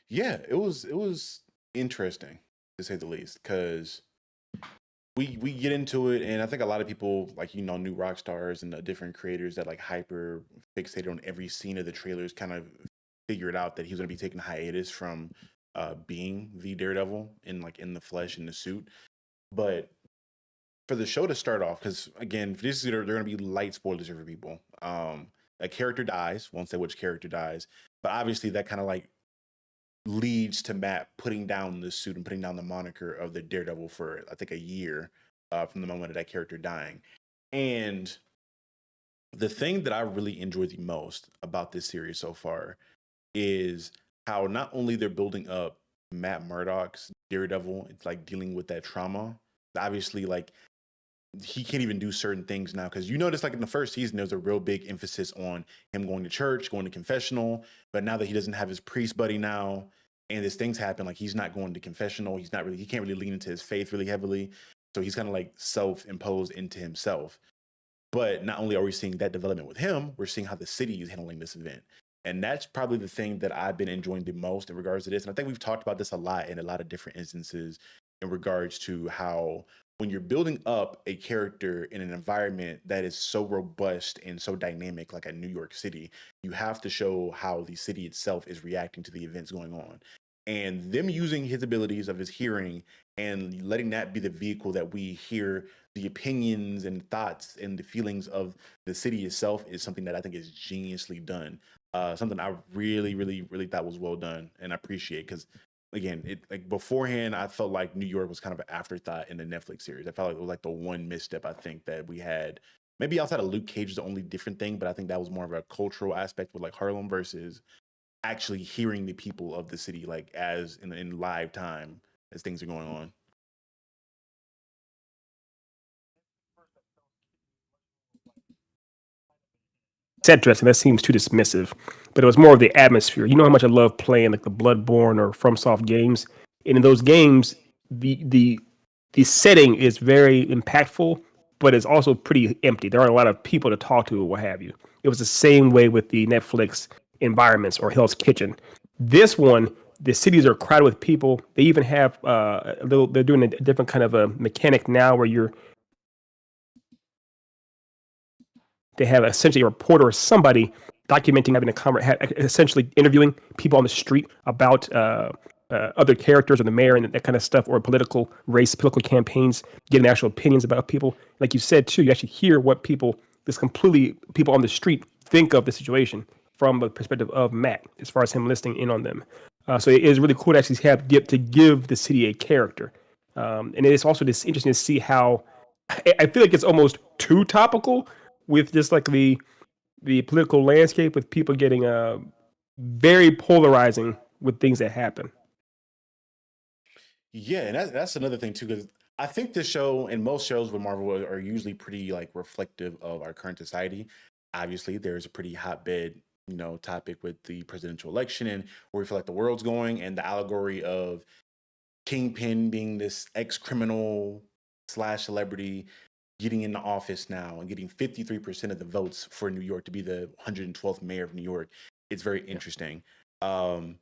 Yeah, it was interesting to say the least because we get into it, and I think a lot of people like new rock stars and the different creators that like hyper fixated on every scene of the trailers kind of figured out that he was going to be taking a hiatus from being the Daredevil in the flesh in the suit. But for the show to start off, because again, this is they're going to be light spoilers for people. A character dies, won't say which character dies, but obviously that kind of like leads to Matt putting down the suit and putting down the moniker of the Daredevil for I think a year from the moment of that character dying. And the thing that I really enjoy the most about this series so far is how not only they're building up Matt Murdock's Daredevil, it's like dealing with that trauma. Obviously, like he can't even do certain things now because you notice like in the first season there's a real big emphasis on him going to church, going to confessional, but now that he doesn't have his priest buddy now and these things happen, like he's not going to confessional, he can't really lean into his faith really heavily, so he's kind of like self-imposed into himself. But not only are we seeing that development with him, we're seeing how the city is handling this event. And that's probably the thing that I've been enjoying the most in regards to this. And I think we've talked about this a lot in a lot of different instances in regards to how when you're building up a character in an environment that is so robust and so dynamic, like a New York City, you have to show how the city itself is reacting to the events going on. And them using his abilities of his hearing and letting that be the vehicle that we hear the opinions and thoughts and the feelings of the city itself is something that I think is geniusly done. Something I really, really, really thought was well done and I appreciate because again, it like beforehand, I felt like New York was kind of an afterthought in the Netflix series. I felt like it was like the one misstep I think that we had. Maybe outside of Luke Cage is the only different thing, but I think that was more of a cultural aspect with like Harlem versus actually hearing the people of the city like as in live time as things are going on. It's interesting. That seems too dismissive, but it was more of the atmosphere. You know how much I love playing like the Bloodborne or FromSoft games, and in those games, the setting is very impactful, but it's also pretty empty. There aren't a lot of people to talk to or what have you. It was the same way with the Netflix environments or Hell's Kitchen. This one, the cities are crowded with people. They even have a little. They're doing a different kind of a mechanic now where you're they have essentially a reporter or somebody documenting having a essentially interviewing people on the street about other characters or the mayor and that kind of stuff, or political campaigns, getting actual opinions about people. Like you said too, you actually hear what people on the street think of the situation from the perspective of Matt, as far as him listening in on them. So it is really cool to actually give the city a character, and it is also just interesting to see how I feel like it's almost too topical with just like the political landscape with people getting very polarizing with things that happen. Yeah, and that's another thing too, because I think this show and most shows with Marvel are usually pretty like reflective of our current society. Obviously, there's a pretty hotbed, topic with the presidential election and where we feel like the world's going, and the allegory of Kingpin being this ex-criminal slash celebrity getting into office now and getting 53% of the votes for New York to be the 112th mayor of New York. It's very interesting. Um,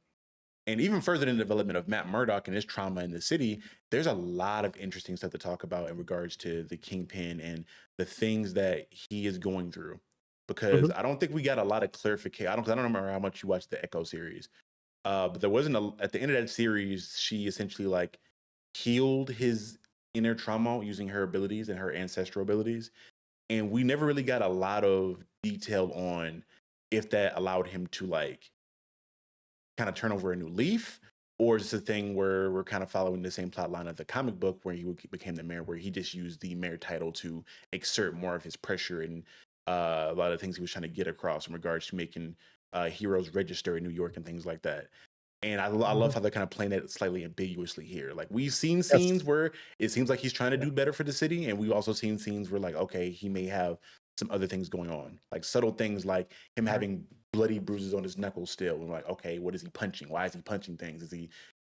and even further in the development of Matt Murdock and his trauma in the city, there's a lot of interesting stuff to talk about in regards to the Kingpin and the things that he is going through. Because Mm-hmm. I don't think we got a lot of clarification. I don't remember how much you watched the Echo series, but there wasn't at the end of that series. She essentially like healed his inner trauma using her abilities and her ancestral abilities, and we never really got a lot of detail on if that allowed him to like kind of turn over a new leaf, or is this a thing where we're kind of following the same plot line of the comic book where he became the mayor, where he just used the mayor title to exert more of his pressure and a lot of things he was trying to get across in regards to making heroes register in New York and things like that. And I love how they're kind of playing it slightly ambiguously here. Like we've seen Yes. scenes where it seems like he's trying to Yeah. do better for the city, and we've also seen scenes where like, okay, he may have some other things going on, like subtle things like him Mhm. having bloody bruises on his knuckles still. And like, okay, what is he punching? Why is he punching things? Is he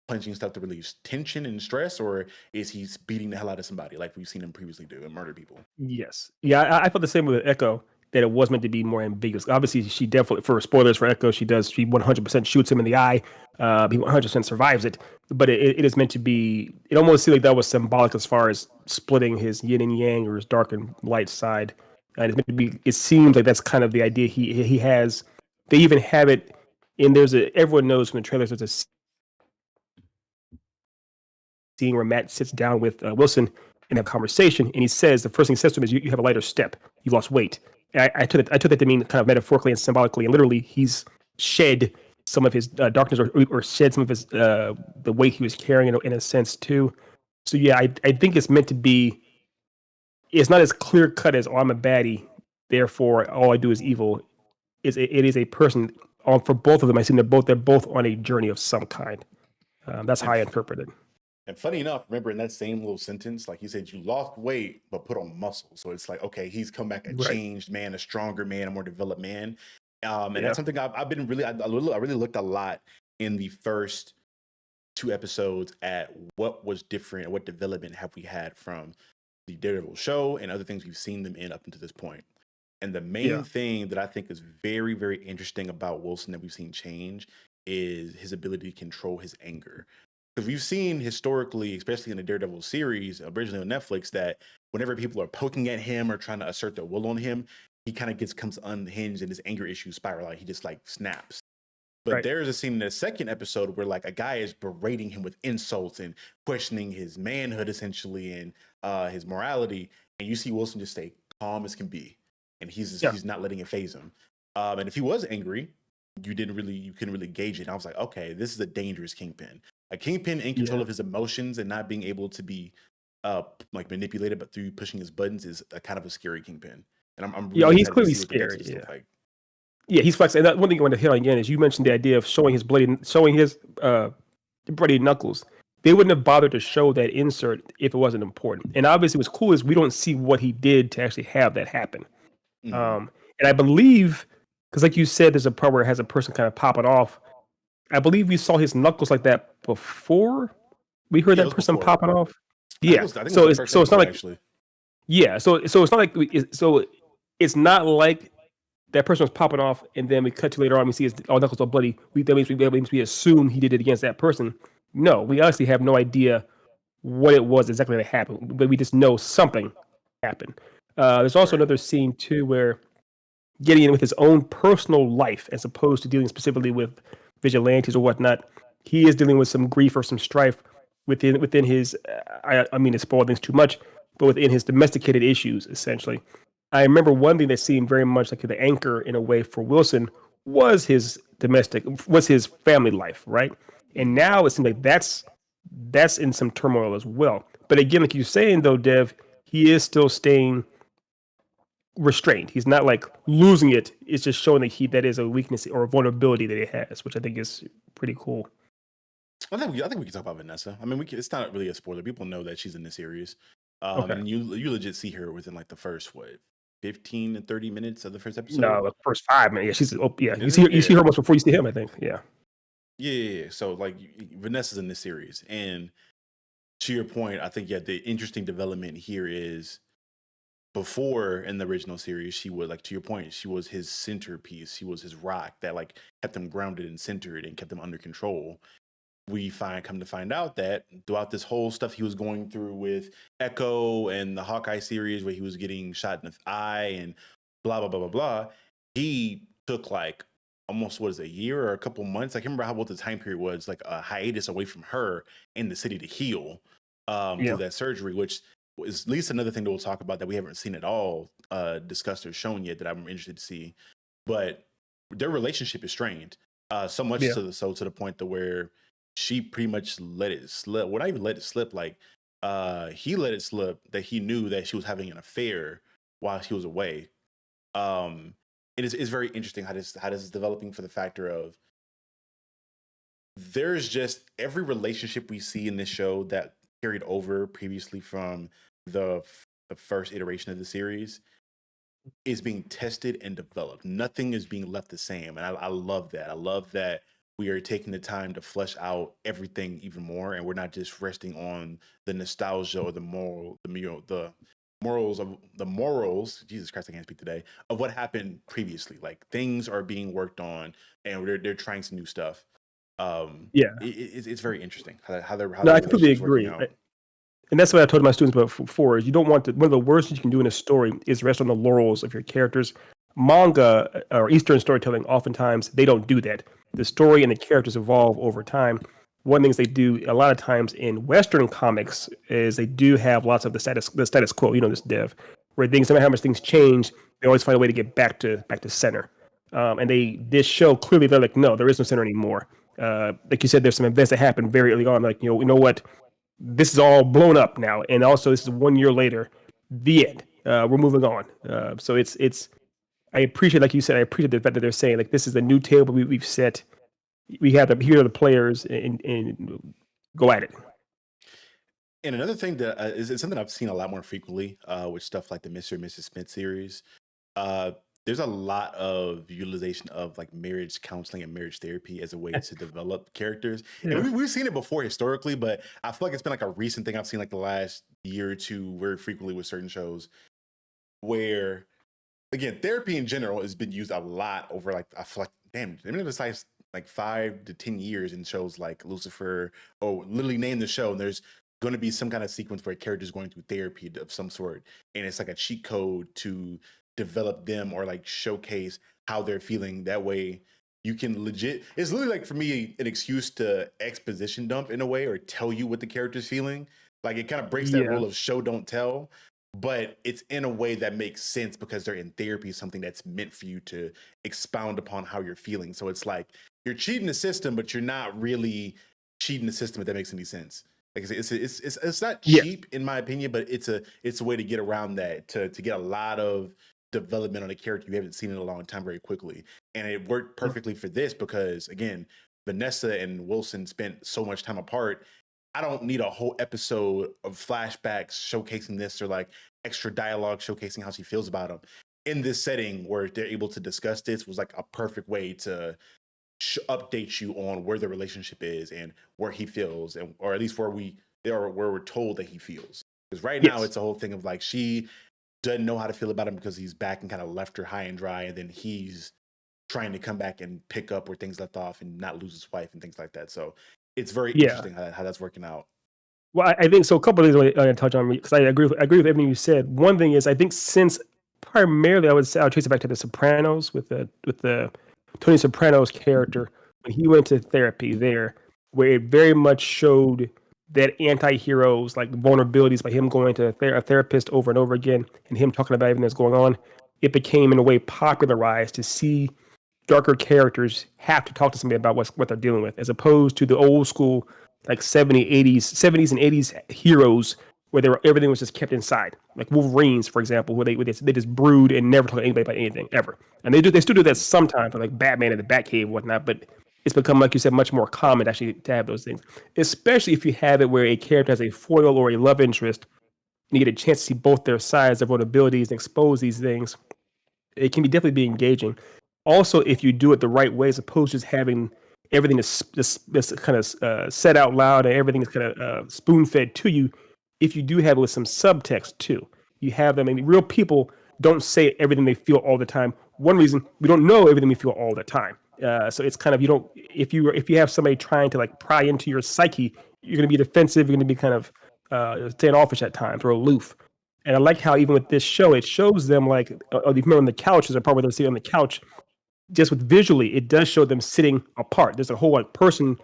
punching stuff to release tension and stress, or is he beating the hell out of somebody like we've seen him previously do and murder people? Yes. Yeah, I felt the same with Echo. that it was meant to be more ambiguous. Obviously, she definitely, for spoilers for Echo, she 100% shoots him in the eye. He 100% survives it, but it is meant to be. It almost seemed like that was symbolic as far as splitting his yin and yang or his dark and light side. And it's meant to be. It seems like that's kind of the idea he has. They even have it. And everyone knows from the trailers. There's a scene where Matt sits down with Wilson and have a conversation, and he says the first thing he says to him is, "You have a lighter step. You lost weight." And I took that to mean kind of metaphorically and symbolically, and literally, he's shed some of his darkness or shed some of his the weight he was carrying in a sense too. So yeah, I think it's meant to be. It's not as clear cut as, "Oh, I'm a baddie, therefore all I do is evil." It is a person. For both of them, I see they're both on a journey of some kind. That's how I interpret it. And funny enough, remember in that same little sentence, like he said, you lost weight but put on muscle. So it's like, okay, he's come back a changed man, a stronger man, a more developed man. And that's something I've been really, I really looked a lot in the first 2 episodes at what was different, what development have we had from the Daredevil show and other things we've seen them in up until this point. And the main thing that I think is very, very interesting about Wilson that we've seen change is his ability to control his anger. Because we've seen historically, especially in the Daredevil series, originally on Netflix, that whenever people are poking at him or trying to assert their will on him, he kind of comes unhinged and his anger issues spiral out. He just like snaps. But there's a scene in the second episode where like a guy is berating him with insults and questioning his manhood essentially and his morality. And you see Wilson just stay calm as can be. And he's not letting it phase him. And if he was angry, you couldn't really gauge it. And I was like, okay, this is a dangerous Kingpin. A Kingpin in control of his emotions and not being able to be like manipulated, but through pushing his buttons is a kind of a scary Kingpin. And I'm really he's clearly scary. Yeah, he's flexing. And one thing I want to hit on again is you mentioned the idea of showing his bloody knuckles. They wouldn't have bothered to show that insert if it wasn't important. And obviously, what's cool is we don't see what he did to actually have that happen. And I believe, because like you said, there's a part where it has a person kind of popping off. I believe we saw his knuckles like that before we heard that person popping off. Yeah, so it's not like actually. Yeah, so it's not like it's not like that person was popping off, and then we cut to later on. We see his knuckles are bloody. That means we assume he did it against that person. No, we honestly have no idea what it was exactly that happened, but we just know something happened. There's also another scene too where getting in with his own personal life as opposed to dealing specifically with vigilantes or whatnot. He is dealing with some grief or some strife within his. I mean, to spoil things too much, but within his domesticated issues, essentially. I remember one thing that seemed very much like the anchor in a way for Wilson was his family life, right? And now it seems like that's in some turmoil as well. But again, like you're saying though, Dev, he is still staying restrained. He's not like losing it. It's just showing that is a weakness or a vulnerability that he has, which I think is pretty cool. I think we can talk about Vanessa. I mean, it's not really a spoiler. People know that she's in the series. And you legit see her within like the first 15 to 30 minutes of the first episode. No, the first 5 minutes. Yeah, you see her almost before you see him, I think. Yeah. Yeah. So like Vanessa's in this series, and to your point, I think the interesting development here is before in the original series, she was like, to your point, she was his centerpiece. She was his rock that like kept him grounded and centered and kept him under control. We come to find out that throughout this whole stuff he was going through with Echo and the Hawkeye series where he was getting shot in the eye and blah, blah, blah, blah, blah, he took like almost, a year or a couple months? I can't remember what the time period was, like a hiatus away from her in the city to heal through that surgery, which is at least another thing that we'll talk about that we haven't seen at all discussed or shown yet that I'm interested to see. But their relationship is strained so much to the point to where she pretty much let it slip. Well, not even let it slip. Like he let it slip that he knew that she was having an affair while she was away. It's very interesting how this is developing for the factor of there's just every relationship we see in this show that carried over previously from the first iteration of the series is being tested and developed. Nothing is being left the same, and I love that. I love that we are taking the time to flesh out everything even more, and we're not just resting on the nostalgia or the moral, the morals, Jesus Christ, I can't speak today, of what happened previously. Like things are being worked on and they're trying some new stuff. Yeah. It's very interesting how their No, I completely relationship's working agree. out. And that's what I told my students before is you don't want to, one of the worst things you can do in a story is rest on the laurels of your characters. Manga or Eastern storytelling, oftentimes they don't do that. The story and the characters evolve over time. One of the things they do a lot of times in Western comics is they do have lots of the status quo, this dev, where things, no matter how much things change, they always find a way to get back to center. And this show clearly they're like, no, there is no center anymore. Like you said, there's some events that happen very early on. Like, you know what? This is all blown up now, and also this is 1 year later. The end. We're moving on. So it's. I appreciate, like you said, I appreciate the fact that they're saying like this is the new table we've set. We have to here are the players and go at it. And another thing that is something I've seen a lot more frequently with stuff like the Mr. and Mrs. Smith series. Uh, there's a lot of utilization of like marriage counseling and marriage therapy as a way to develop characters. And Yeah. we've seen it before historically, but I feel like it's been like a recent thing I've seen like the last year or two very frequently with certain shows where, again, therapy in general has been used a lot over like, I feel like, damn, I mean, besides like 5 to 10 years in shows like Lucifer, or literally name the show, and there's going to be some kind of sequence where a character is going through therapy of some sort, and it's like a cheat code to develop them or like showcase how they're feeling. That way, you can legit. It's literally like for me an excuse to exposition dump in a way or tell you what the character's feeling. Like it kind of breaks that Yeah. rule of show don't tell, but it's in a way that makes sense because they're in therapy, something that's meant for you to expound upon how you're feeling. So it's like you're cheating the system, but you're not really cheating the system, if that makes any sense. Like I said, it's not Yes. cheap in my opinion, but it's a way to get around that to get a lot of development on a character you haven't seen in a long time very quickly. And it worked perfectly for this because again, Vanessa and Wilson spent so much time apart. I don't need a whole episode of flashbacks showcasing this or like extra dialogue showcasing how she feels about him. In this setting where they're able to discuss this was like a perfect way to update you on where the relationship is and where he feels, and or at least where we're told that he feels. Because right now Yes. it's a whole thing of like she doesn't know how to feel about him because he's back and kind of left her high and dry, and then he's trying to come back and pick up where things left off and not lose his wife and things like that. So it's very Yeah. interesting how that's working out. Well, I think so. A couple of things I want to touch on because I agree with everything you said. One thing is I think since primarily I would say I'll trace it back to The Sopranos with the Tony Soprano's character when he went to therapy there, where it very much showed that anti-heroes like vulnerabilities by him going to a therapist over and over again and him talking about everything that's going on. It became in a way popularized to see darker characters have to talk to somebody about what they're dealing with, as opposed to the old school like 70s and 80s heroes where everything was just kept inside, like Wolverines, for example, where they just brood and never talk to anybody about anything ever. And they still do that sometimes, like Batman in the Batcave and whatnot. But it's become, like you said, much more common actually to have those things, especially if you have it where a character has a foil or a love interest, and you get a chance to see both their sides, their vulnerabilities, and expose these things. It can definitely be engaging. Also, if you do it the right way, as opposed to just having everything this kind of said out loud and everything is kind of spoon fed to you, if you do have it with some subtext too, you have them. I mean, real people don't say everything they feel all the time. One reason we don't know everything we feel all the time. So it's kind of you don't if you have somebody trying to like pry into your psyche, you're going to be defensive. You're going to be kind of standoffish at times or aloof. And I like how even with this show, it shows them like, if you remember on the couch, there's a part where they're sitting on the couch. Just with visually, it does show them sitting apart. There's a whole like person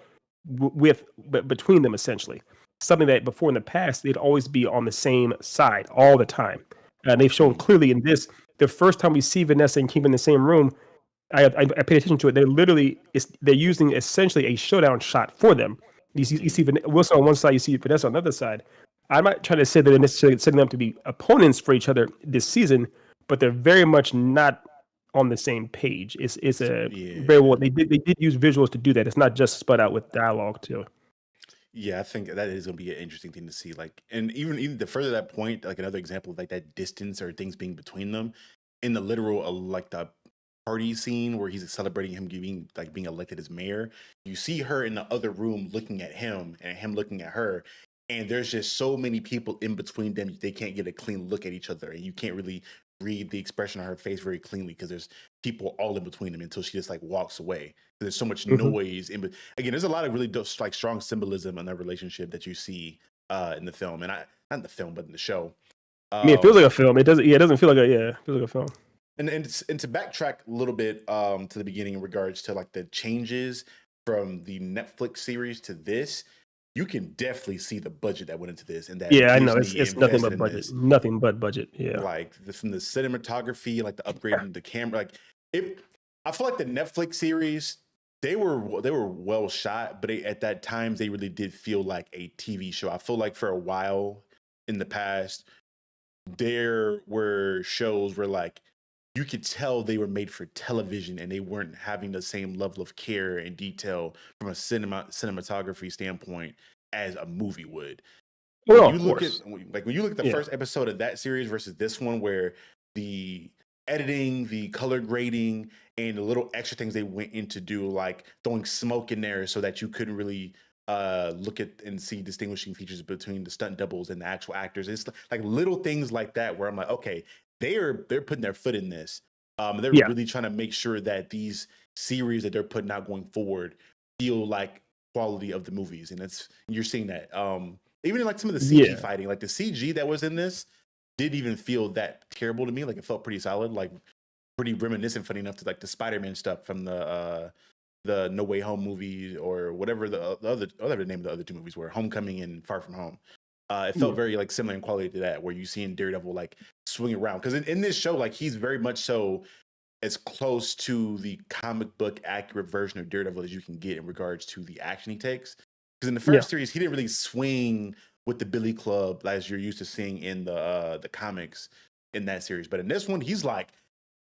between them essentially. Something that before in the past they'd always be on the same side all the time. And they've shown Mm. clearly in this the first time we see Vanessa and Kim in the same room. I paid attention to it. They're using essentially a showdown shot for them. You see Wilson on one side, you see Vanessa on the other side. I'm not trying to say that they're necessarily setting them up to be opponents for each other this season, but they're very much not on the same page. It's a very Yeah. well they did use visuals to do that. It's not just spun out with dialogue too. Yeah, I think that is gonna be an interesting thing to see. Like, and even the further that point, like another example of like that distance or things being between them, in the literal like the party scene where he's celebrating him being elected as mayor. You see her in the other room looking at him and him looking at her, and there's just so many people in between them. They can't get a clean look at each other, and you can't really read the expression on her face very cleanly because there's people all in between them until she just like walks away. There's so much noise. Again, there's a lot of really like strong symbolism in that relationship that you see in the film, and not in the film, but in the show. I mean, it feels like a film. It doesn't. Yeah, it doesn't feel like it feels like a film. And to backtrack a little bit to the beginning in regards to like the changes from the Netflix series to this, you can definitely see the budget that went into this, and that I know Disney it's nothing but invested in budget. this. Nothing but budget. Yeah. Like from the cinematography, like the upgrading the camera, like I feel like the Netflix series, they were well shot, but at that time they really did feel like a TV show. I feel like for a while in the past, there were shows where like you could tell they were made for television and they weren't having the same level of care and detail from a cinematography standpoint as a movie would. Well, when you look at the first episode of that series versus this one, where the editing, the color grading, and the little extra things they went in to do, like throwing smoke in there so that you couldn't really look at and see distinguishing features between the stunt doubles and the actual actors. It's like little things like that where I'm like, okay, they're putting their foot in this. They're really trying to make sure that these series that they're putting out going forward feel like quality of the movies, and you're seeing that. Even in like some of the CG fighting, like the CG that was in this didn't even feel that terrible to me. Like it felt pretty solid, like pretty reminiscent, funny enough, to like the Spider-Man stuff from the No Way Home movie or whatever the other name of the other two movies were, Homecoming and Far From Home. It felt very like similar in quality to that, where you see in Daredevil like swing around, because in this show, like he's very much so as close to the comic book accurate version of Daredevil as you can get in regards to the action he takes. Because in the first series, he didn't really swing with the Billy Club as you're used to seeing in the comics in that series. But in this one, he's like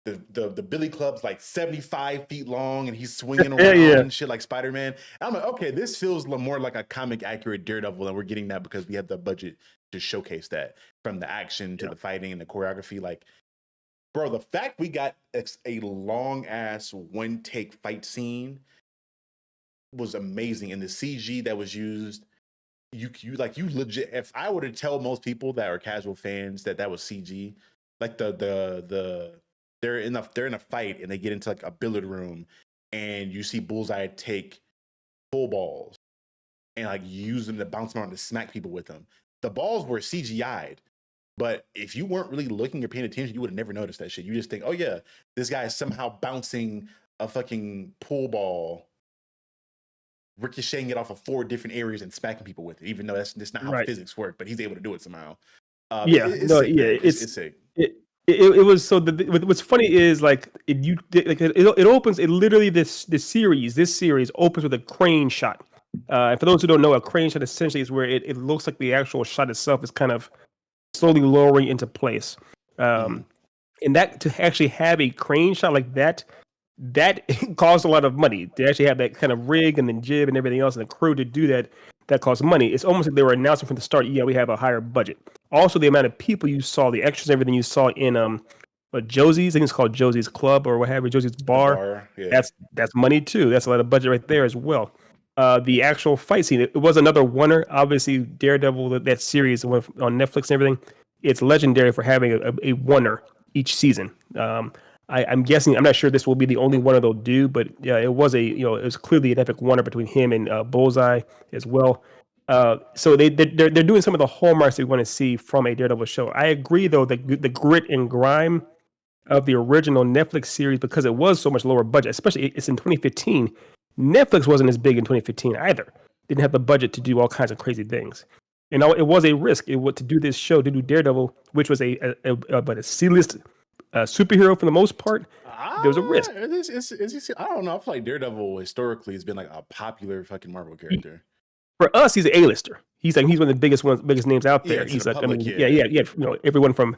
the Billy Club's like 75 feet long and he's swinging around and shit like Spider-Man. And I'm like, okay, this feels more like a comic accurate Daredevil, and we're getting that because we have the budget to showcase that, from the action to the fighting and the choreography. Like, bro, the fact we got a long ass one take fight scene was amazing, and the CG that was used, you legit. If I were to tell most people that are casual fans that was CG, like they're in a fight and they get into like a billiard room, and you see Bullseye take pool balls and like use them to bounce around to smack people with them. The balls were CGI'd, but if you weren't really looking or paying attention, you would have never noticed that shit. You just think, oh yeah, this guy is somehow bouncing a fucking pool ball, ricocheting it off of 4 different areas and smacking people with it, even though that's not how physics work, but he's able to do it somehow. It's sick. It was so. What's funny is like it opens. It literally this series opens with a crane shot. And for those who don't know, a crane shot essentially is where it looks like the actual shot itself is kind of slowly lowering into place. And that, to actually have a crane shot like that costs a lot of money. To actually have that kind of rig and then jib and everything else and the crew to do that costs money. It's almost like they were announcing from the start, we have a higher budget. Also, the amount of people you saw, the extras, everything you saw in Josie's, I think it's called Josie's Club or what have you, Josie's Bar. That's money too. That's a lot of budget right there as well. The actual fight scene, it was another winner. Obviously, Daredevil, that series on Netflix and everything, it's legendary for having a winner each season. I'm guessing, I'm not sure this will be the only one they'll do, but yeah, it was it was clearly an epic winner between him and Bullseye as well. So they're doing some of the hallmarks we want to see from a Daredevil show. I agree, though, the grit and grime of the original Netflix series, because it was so much lower budget, especially it's in 2015. Netflix wasn't as big in 2015 either. Didn't have the budget to do all kinds of crazy things. You know, it was a risk. It was to do this show, to do Daredevil, which was a C-list superhero for the most part. There was a risk. I don't know. I feel like Daredevil historically has been like a popular fucking Marvel character. For us, he's an A-lister. He's one of the biggest names out there. He's like, everyone from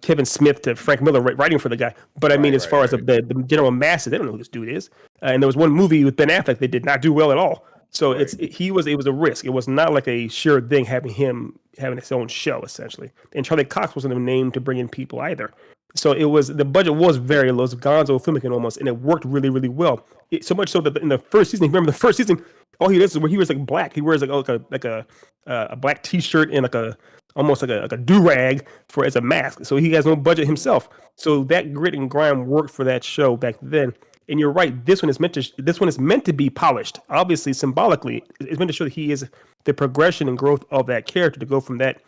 Kevin Smith to Frank Miller writing for the guy. But I mean, as far as the general masses, they don't know who this dude is. And there was one movie with Ben Affleck that did not do well at all. So it was a risk. It was not like a sure thing having him having his own show essentially. And Charlie Cox wasn't a name to bring in people either. So the budget was very low. It was Gonzo filmmaking almost, and it worked really, really well. So much so that in the first season, remember the first season, all he does is where he wears like black. He wears like a black T-shirt and like a almost like a do rag for as a mask. So he has no budget himself. So that grit and grime worked for that show back then. And you're right. This one is meant to be polished. Obviously, symbolically, it's meant to show that he is the progression and growth of that character to go from that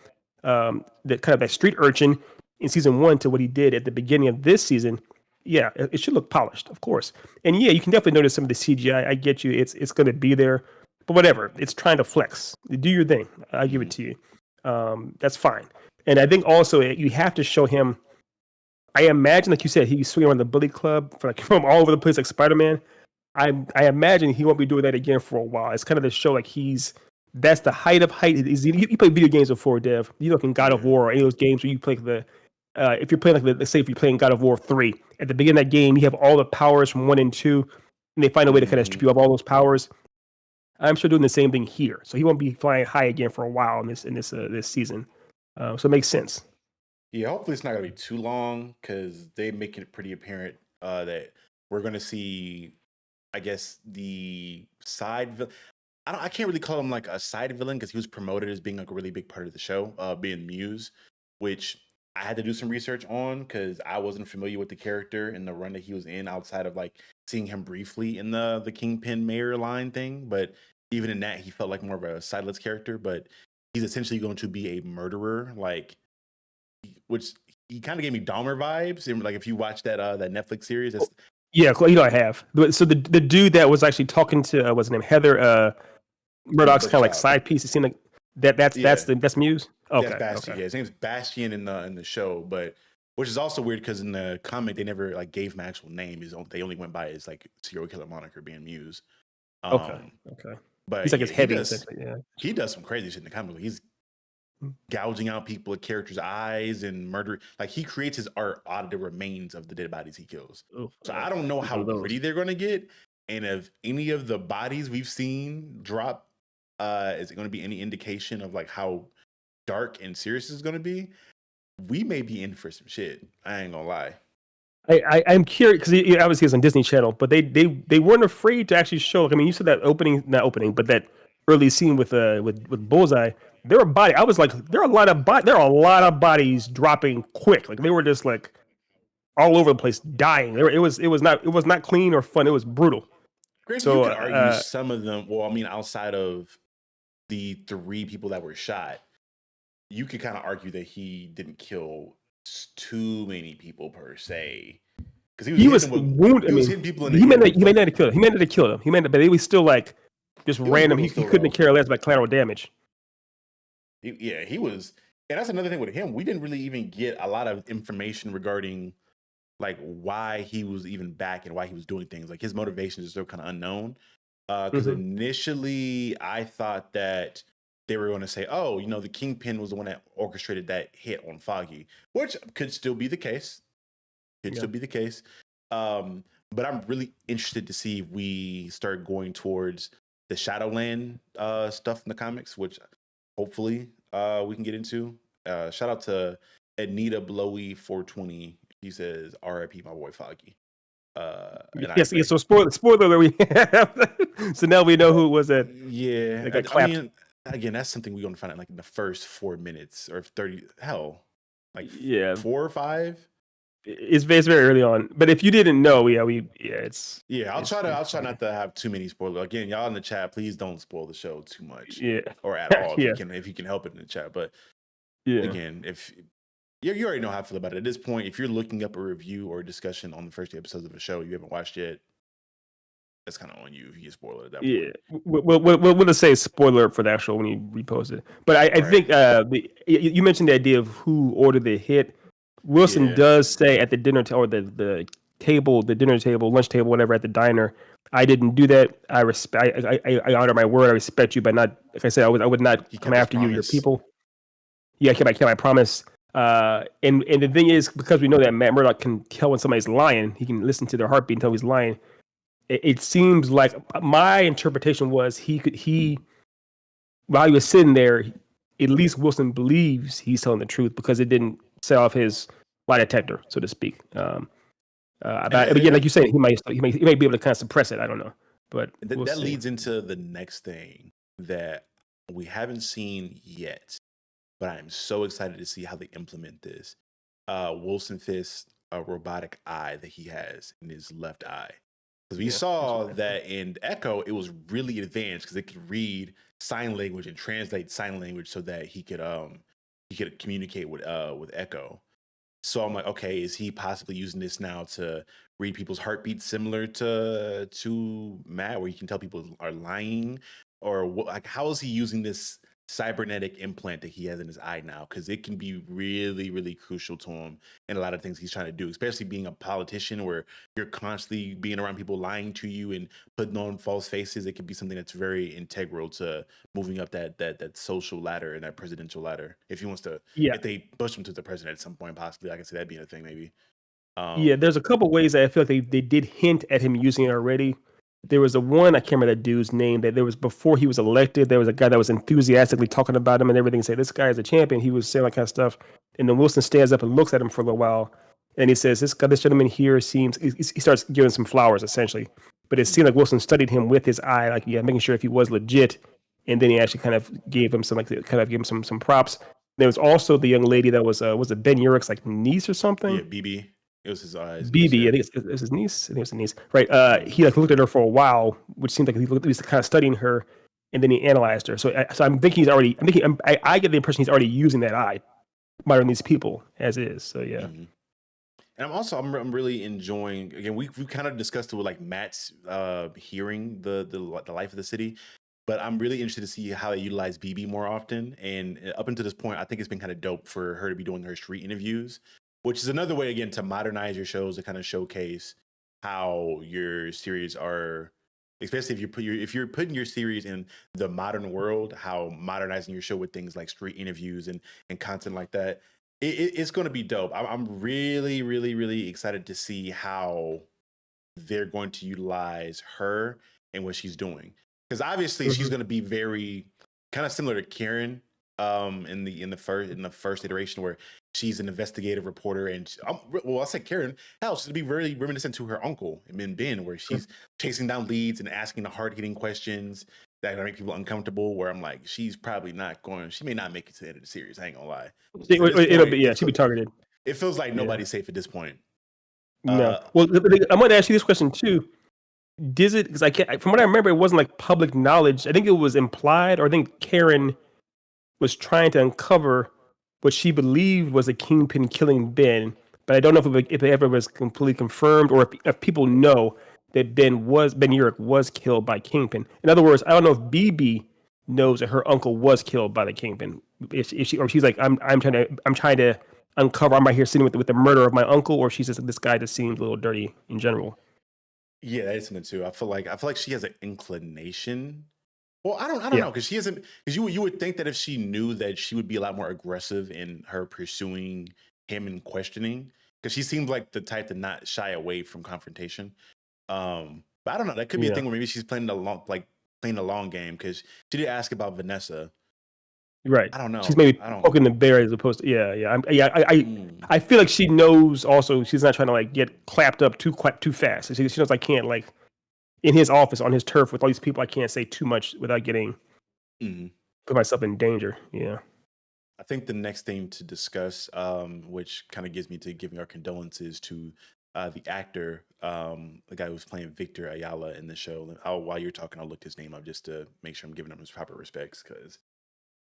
kind of that street urchin in season 1 to what he did at the beginning of this season. Yeah, it should look polished, of course. And yeah, you can definitely notice some of the CGI. I get you. It's going to be there, but whatever. It's trying to flex. Do your thing. I give it to you. That's fine. And I think also you have to show him. I imagine, like you said, he's swinging around the bully club from all over the place like Spider-Man. I imagine he won't be doing that again for a while. It's kind of the show like that's the height of height. You play video games before, Dev. You look in God of War or any of those games where you play if you're playing let's say if you're playing God of War 3, at the beginning of that game, you have all the powers from 1 and 2, and they find a way to kind of strip you of all those powers. I'm sure doing the same thing here. So he won't be flying high again for a while in this season. So it makes sense. Yeah, hopefully it's not gonna be too long because they make it pretty apparent that we're gonna see, I guess, the side villain. I can't really call him like a side villain because he was promoted as being like a really big part of the show, being Muse, which I had to do some research on because I wasn't familiar with the character and the run that he was in outside of like seeing him briefly in the Kingpin Mayor line thing. But even in that, he felt like more of a sideless character. But he's essentially going to be a murderer, which he kind of gave me Dahmer vibes. And like if you watch that Netflix series, that's yeah, I have. So the dude that was actually talking to what's his name, Heather Murdock's kind of like side piece. It seemed like that's Muse. Okay, that's Bastion. Okay. Yeah, his name's Bastion in the show, but which is also weird because in the comic they never like gave him an actual name. They only went by his like serial killer moniker being Muse. Okay. But he's like his heavy. Yeah, he does some crazy shit in the comic. He's gouging out people with characters' eyes and murder. Like he creates his art out of the remains of the dead bodies he kills. So I don't know how pretty they're going to get, and if any of the bodies we've seen drop, is it going to be any indication of like how dark and serious it's going to be? We may be in for some shit. I ain't gonna lie. I'm curious because obviously it's on Disney Channel, but they weren't afraid to actually show. I mean, you said that not opening, but that early scene with Bullseye. There were bodies. I was like, there are a lot of bodies dropping quick. Like they were just like all over the place, dying. It was not clean or fun. It was brutal. Granted, so you could argue some of them. Well, I mean, outside of the 3 people that were shot, you could kind of argue that he didn't kill too many people per se, because he was wounded. He was hitting people in the head. He may not have killed him. But they was still like just random. He couldn't care less about collateral damage. He was, and that's another thing with him. We didn't really even get a lot of information regarding like why he was even back and why he was doing things. Like his motivations are still kind of unknown. Because initially I thought that they were going to say, oh, the Kingpin was the one that orchestrated that hit on Foggy, which could still be the case. Still be the case. But I'm really interested to see if we start going towards the Shadowland stuff in the comics, which hopefully we can get into. Shout out to Anita Blowy 420. He says, R.I.P. my boy Foggy. Yes. So spoiler alert. We have. So now we know who was that. Yeah. I mean, again, that's something we're going to find out like in the first 4 minutes or 30. Hell, like 4 or 5. It's very early on. But if you didn't know, it's. Yeah, I'll try not to have too many spoilers. Again, y'all in the chat, please don't spoil the show too much. Yeah. Or at all if you can help it in the chat. But again, if you already know how I feel about it. At this point, if you're looking up a review or a discussion on the first 2 episodes of a show you haven't watched yet, that's kind of on you if you get spoiled at that point. Yeah, we'll just say spoiler for the actual when you repost it. But I think you mentioned the idea of who ordered the hit. Wilson does say at the dinner or the dinner table, lunch table, whatever, at the diner, I didn't do that. I honor my word. I respect you, but not, like I said, I would not come after you, your people. Yeah, I kept my promise. And the thing is, because we know that Matt Murdock can tell when somebody's lying, he can listen to their heartbeat and tell he's lying. It seems like my interpretation was while he was sitting there, at least Wilson believes he's telling the truth because it didn't set off his lie detector, so to speak. And But yeah, like you said, he may be able to kind of suppress it. I don't know, but we'll that see. leads into the next thing that we haven't seen yet, but I'm so excited to see how they implement this. Wilson Fisk's robotic eye that he has in his left eye. Because we Yeah, saw that in Echo, it was really advanced because it could read sign language and translate sign language so that he could communicate with Echo. So I'm like, okay, is he possibly using this now to read people's heartbeats, similar to Matt, where you can tell people are lying, or like how is he using this cybernetic implant that he has in his eye now? Because it can be really, really crucial to him in a lot of things he's trying to do, especially being a politician where you're constantly being around people lying to you and putting on false faces. It could be something that's very integral to moving up that social ladder and that presidential ladder. If he wants to, yeah, if they push him to the president at some point, possibly, I can see that being a thing, maybe. yeah. Um, There's a couple ways that I feel like they did hint at him using it already. There was a one, I can't remember that dude's name, that there was before he was elected. There was a guy that was enthusiastically talking about him and everything, say this guy is a champion. He was saying that kind of stuff, and then Wilson stands up and looks at him for a little while, and he says, this gentleman here seems." He starts giving some flowers essentially, but it seemed like Wilson studied him with his eye, like yeah, making sure if he was legit, and then he actually kind of gave him some some props. There was also the young lady that was it Ben Urich's like niece or something. yeah, BB. It was his niece. BB, Yeah. I think it's his niece. I think it's his niece, right? Mhm. He like looked at her for a while, which seemed like he was kind of studying her, and then he analyzed her. So I'm thinking he's already. I'm thinking I get the impression he's already using that eye, monitoring these people as is. So yeah, Mhm. And I'm really enjoying. Again, we kind of discussed it with like Matt's hearing the life of the city, but I'm really interested to see how they utilize BB more often. And up until this point, I think it's been kind of dope for her to be doing her street interviews, which is another way again to modernize your shows to kind of showcase how your series are. Especially if you're putting your series in the modern world, how modernizing your show with things like street interviews and content like that, it's going to be dope. I'm really, really, really excited to see how they're going to utilize her and what she's doing. Because obviously she's hmm going to be very kind of similar to Karen in the first iteration where she's an investigative reporter and well, I said Karen, hell, she's going to be very reminiscent to her uncle in Ben, where she's chasing down leads and asking the hard-hitting questions that make people uncomfortable, where I'm like, she's probably not going, she may not make it to the end of the series, I ain't gonna lie. 'Cause at this it'll point be she'll be targeted. it feels like Yeah, nobody's safe at this point. no. Uh, Well, I'm going to ask you this question too. Does it? Because I can't. From what I remember, it wasn't like public knowledge. I think it was implied, or I think Karen was trying to uncover what she believed was a kingpin killing Ben, but I don't know if it ever was completely confirmed or if people know that Ben Urich was killed by Kingpin. In other words, I don't know if BB knows that her uncle was killed by the Kingpin. If she or she's like I'm trying to uncover. I'm right here sitting with the murder of my uncle, or she's just this guy just seems a little dirty in general. yeah, that is something too. I feel like she has an inclination. Well, I don't Yeah. know because she isn't because you would think that if she knew that she would be a lot more aggressive in her pursuing him and questioning because she seems like the type to not shy away from confrontation. But I don't know. That could be a Yeah. thing where maybe she's playing the long game because she did ask about Vanessa. Right. I don't She's know. maybe I don't. poking the bear as opposed to yeah. Mm, I feel like she knows also she's not trying to like get clapped up too fast. She knows I can't like in his office on his turf with all these people. I can't say too much without getting mm. put myself in danger. Yeah. I think the next thing to discuss, which kind of gives me to giving our condolences to the actor, the guy who was playing Victor Ayala in the show. While you're talking, I'll look his name up just to make sure I'm giving him his proper respects because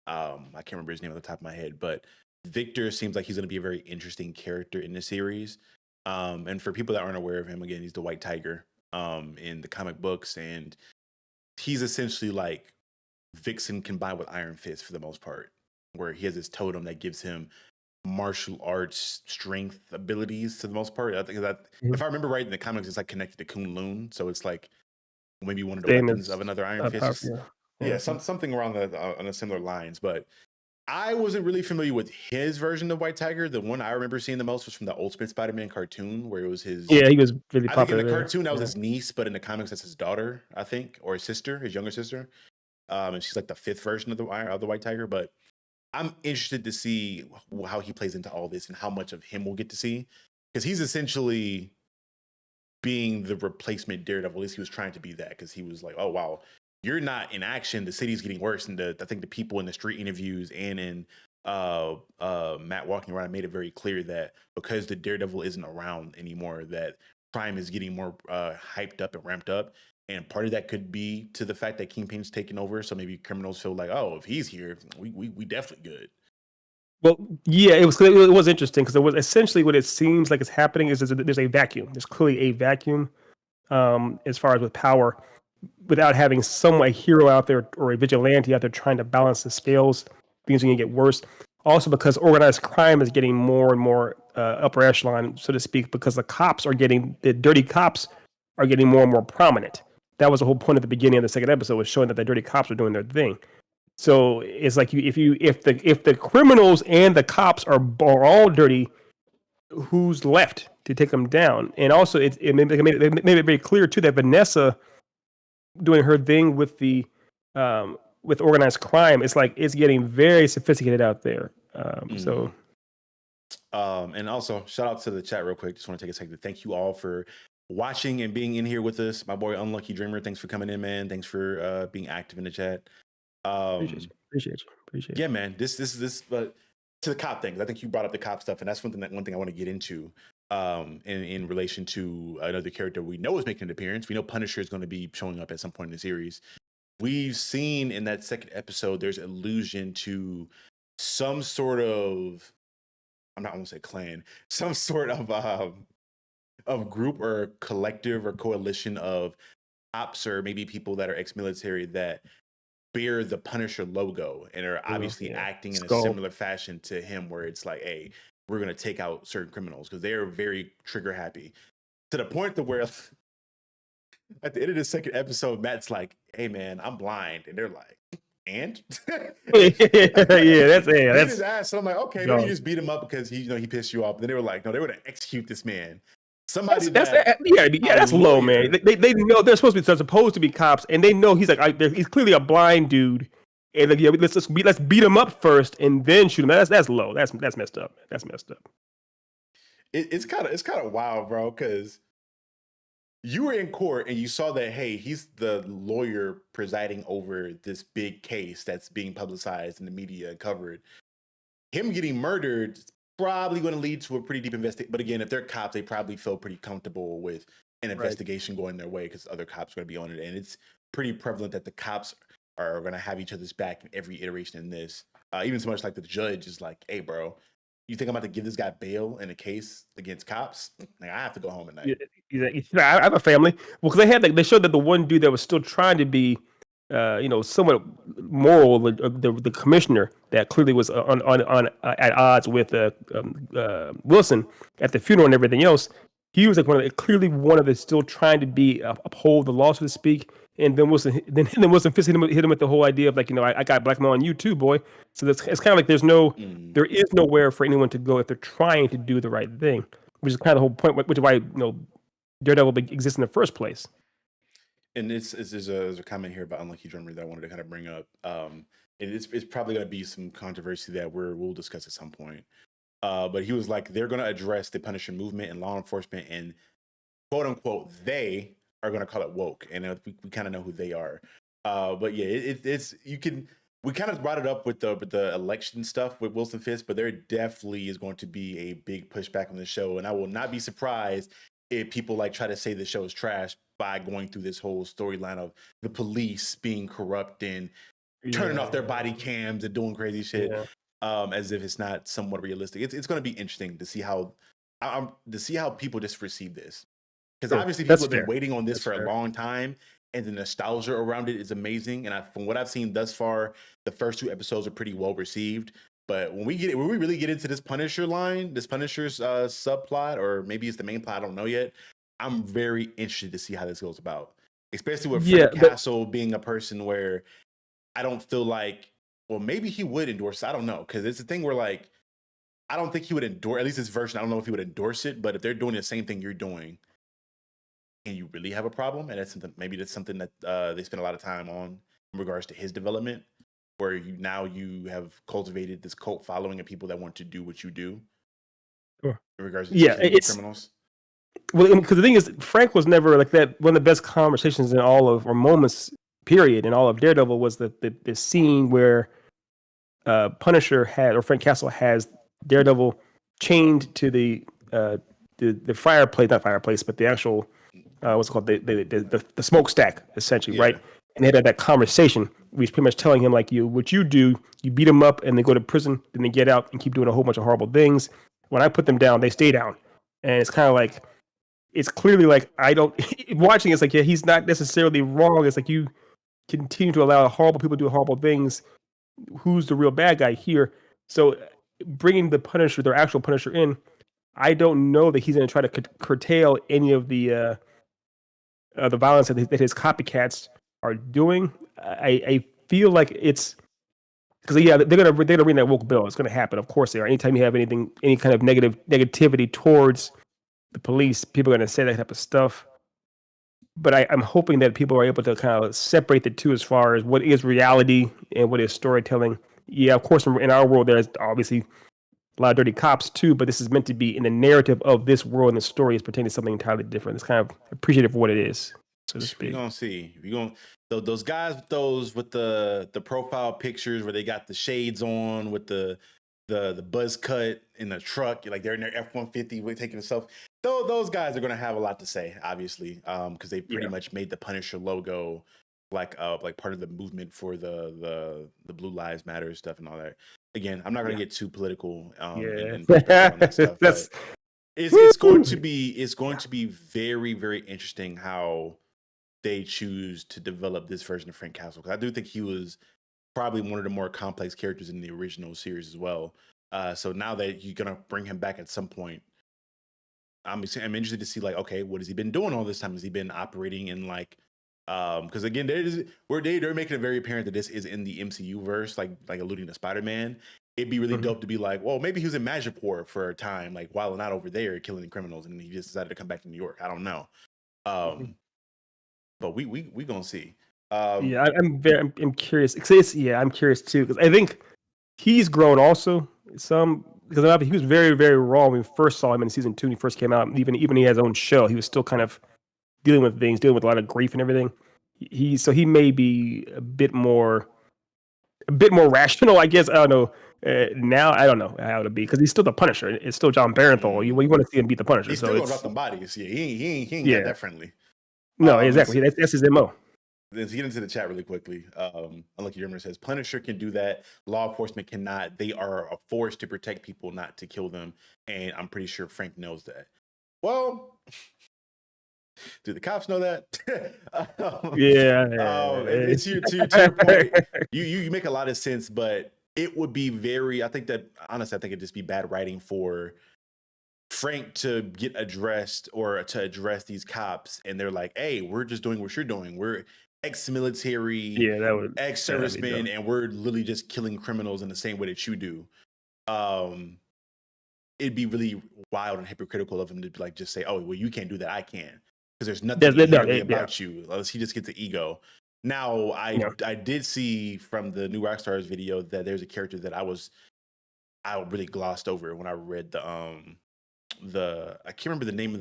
I can't remember his name off the top of my head. But Victor seems like he's going to be a very interesting character in the series. And for people that aren't aware of him, again, he's the White Tiger in the comic books, and he's essentially like Vixen combined with Iron Fist for the most part, where he has this totem that gives him martial arts strength abilities to the most part. I think that Mhm. if I remember right in the comics, it's like connected to Kunlun, so it's like maybe one of the Same weapons as of another Iron Fist. powerful. Yeah. Yeah, Yeah. something around on the similar lines. But I wasn't really familiar with his version of White Tiger. The one I remember seeing the most was from the Ultimate Spider-Man cartoon, where it was his. Yeah. He was really I think in popular the there. cartoon that was Yeah. his niece, but in the comics that's his daughter, I think, or his sister, his younger sister. And she's like the fifth version of the White Tiger. But I'm interested to see how he plays into all this and how much of him we'll get to see, because he's essentially being the replacement Daredevil. At least he was trying to be that, because he was like, oh wow, you're not in action. The city's getting worse, and I think the people in the street interviews and in Matt walking around made it very clear that because the Daredevil isn't around anymore, that crime is getting more hyped up and ramped up. And part of that could be to the fact that Kingpin's taken over, so maybe criminals feel like, oh, if he's here, we definitely good. Well, yeah, it was interesting because it was essentially what it seems like is happening is there's a vacuum. There's clearly a vacuum as far as with power, without having a hero out there or a vigilante out there trying to balance the scales. Things are going to get worse. Also, because organized crime is getting more and more upper echelon, so to speak, because the dirty cops are getting more and more prominent. That was the whole point at the beginning of the second episode, was showing that the dirty cops are doing their thing. So it's like if the criminals and the cops are all dirty, who's left to take them down? And also, it made it very clear too that Vanessa doing her thing with organized crime. It's like it's getting very sophisticated out there. So. And also shout out to the chat real quick. Just want to take a second to thank you all for watching and being in here with us. My boy Unlucky Dreamer, thanks for coming in, man. Thanks for being active in the chat. Appreciate you. Yeah, man. This, but to the cop things, I think you brought up the cop stuff, and that's one thing I want to get into. In relation to another character we know is making an appearance. We know Punisher is going to be showing up at some point in the series. We've seen in that second episode, there's allusion to some sort of, I'm not going to say clan, some sort of group or collective or coalition of cops or maybe people that are ex-military that bear the Punisher logo and are obviously acting in a similar fashion to him, where it's like, hey, we're going to take out certain criminals, because they are very trigger happy, to the point to where at the end of the second episode, Matt's like, hey man, I'm blind. And they're like, and that's his ass. So I'm like, okay, maybe you just beat him up because he pissed you off. And then they were like, no, they were to execute this man. That's low, man. They know they're supposed to be cops, and they know he's clearly a blind dude. And like, yeah, let's beat him up first and then shoot him. That's low. That's messed up. That's messed up. It's kind of wild, bro, because you were in court and you saw that, hey, he's the lawyer presiding over this big case that's being publicized in the media and covered. Him getting murdered is probably going to lead to a pretty deep investigation. But again, if they're cops, they probably feel pretty comfortable with an investigation going their way, because other cops are going to be on it. And it's pretty prevalent that the cops are going to have each other's back in every iteration in this. Even so much like the judge is like, hey, bro, you think I'm about to give this guy bail in a case against cops? Like, I have to go home at night. I have a family. Well, because they showed that the one dude that was still trying to be, somewhat moral, the commissioner that clearly was at odds with Wilson at the funeral and everything else. He was like clearly one of the still trying to be uphold the law, so to speak. And then Wilson Fisk hit him with the whole idea of like, I got blackmail on you too, boy. So it's kind of like there is nowhere for anyone to go if they're trying to do the right thing, which is kind of the whole point, which is why Daredevil exists in the first place. And there's a comment here about Unlucky Drummer that I wanted to kind of bring up. And it's probably going to be some controversy that we'll discuss at some point. But he was like, they're going to address the Punisher movement and law enforcement, and quote unquote, they are going to call it woke. And we kind of know who they are. But yeah, we kind of brought it up with the election stuff with Wilson Fisk, but there definitely is going to be a big pushback on the show. And I will not be surprised if people try to say the show is trash by going through this whole storyline of the police being corrupt and turning off their body cams and doing crazy shit, as if it's not somewhat realistic. It's going to be interesting to see how people just receive this, because obviously people have been waiting on this for a long time, and the nostalgia around it is amazing. And from what I've seen thus far, the first 2 episodes are pretty well received. But when we really get into this Punisher line, this Punisher's subplot, or maybe it's the main plot, I don't know yet. I'm very interested to see how this goes about, especially with Frank Castle being a person where I don't feel like, well, maybe he would endorse. I don't know, because it's a thing where I don't think he would endorse, at least this version. I don't know if he would endorse it, but if they're doing the same thing you're doing, can you really have a problem? And that's something that they spend a lot of time on in regards to his development. where you have cultivated this cult following of people that want to do what you do Sure. in regards to Yeah, just killing criminals. well, because the thing is, Frank was never like that. One of the best conversations in all of, or moments, period, in all of Daredevil was the scene where Punisher had, or Frank Castle has Daredevil chained to the fireplace, not fireplace, but the actual what's it called, the smokestack, essentially, Yeah. right? And they had that conversation. We was pretty much telling him, like, what you do, you beat them up and they go to prison, then they get out and keep doing a whole bunch of horrible things. When I put them down, they stay down, and it's kind of like, it's clearly like, I don't watching. It's like, yeah, he's not necessarily wrong. It's like, you continue to allow horrible people to do horrible things. Who's the real bad guy here? So bringing the Punisher, their actual Punisher, in, I don't know that he's going to try to curtail any of the violence that his copycats are doing. I feel like it's because, yeah, they're gonna ring that woke bill. It's gonna happen, of course. They are. Anytime you have any kind of negativity towards the police, people are gonna say that type of stuff. But I'm hoping that people are able to kind of separate the two as far as what is reality and what is storytelling. Yeah, of course, in our world, there's obviously a lot of dirty cops too, but this is meant to be in the narrative of this world, and the story is pertaining to something entirely different. It's kind of appreciative for what it is, so to speak. We're gonna see. We're gonna those guys with the profile pictures where they got the shades on with the buzz cut in the truck, like they're in their F-150 taking a selfie. Those guys are gonna have a lot to say, obviously, because they pretty much made the Punisher logo like part of the movement for the Blue Lives Matter stuff and all that. Again, I'm not gonna get too political and perspective on that stuff, but it's going to be very, very interesting how they choose to develop this version of Frank Castle, because I do think he was probably one of the more complex characters in the original series as well. So now that you're gonna bring him back at some point, I'm interested to see, like, okay, what has he been doing all this time? Has he been operating in like, because again, they're making it very apparent that this is in the MCU verse, like alluding to Spider-Man. It'd be really dope to be like, well, maybe he was in Magipur for a time, like while not over there killing criminals, and he just decided to come back to New York. I don't know, but we gonna see. Yeah, I'm curious. I'm curious too, because I think he's grown also because he was very, very raw when we first saw him in season 2 when he first came out. Even he has his own show, he was still kind of dealing with a lot of grief and everything. He may be a bit more rational, I guess. I don't know. Now I don't know how to be, because he's still the Punisher. It's still John Barenthal. You want to see him beat the Punisher. He's still gonna drop them bodies. Yeah, he ain't got that friendly. No, exactly. That's his MO. Let's get into the chat really quickly. Unlucky German says Punisher can do that. Law enforcement cannot. They are a force to protect people, not to kill them. And I'm pretty sure Frank knows that. Well, do the cops know that? It's to your point. You make a lot of sense, but it would be very. I think it'd just be bad writing for Frank to get addressed, or to address these cops, and they're like, "Hey, we're just doing what you're doing. We're ex-military, ex-servicemen, and we're literally just killing criminals in the same way that you do." It'd be really wild and hypocritical of him to like just say, "Oh, well, you can't do that. I can," because there's nothing inherently about you, unless he just gets the ego. Now, I did see from the new Rockstars video that there's a character that I really glossed over when I read I can't remember the name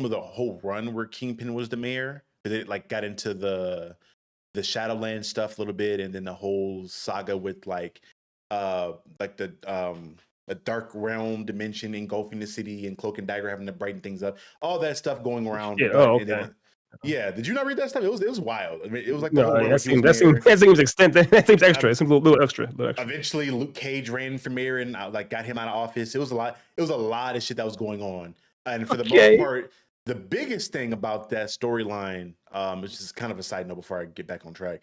of the whole run where Kingpin was the mayor. It like got into the Shadowland stuff a little bit, and then the whole saga with like the dark realm dimension engulfing the city, and Cloak and Dagger having to brighten things up. All that stuff going around. Yeah, did you not read that stuff? It was wild. I mean, it was like the whole that seems extensive. That seems extra. It seems a little extra. Eventually, Luke Cage ran for mayor and like got him out of office. It was a lot. It was a lot of shit that was going on, and for the most part, the biggest thing about that storyline, it's just kind of a side note before I get back on track.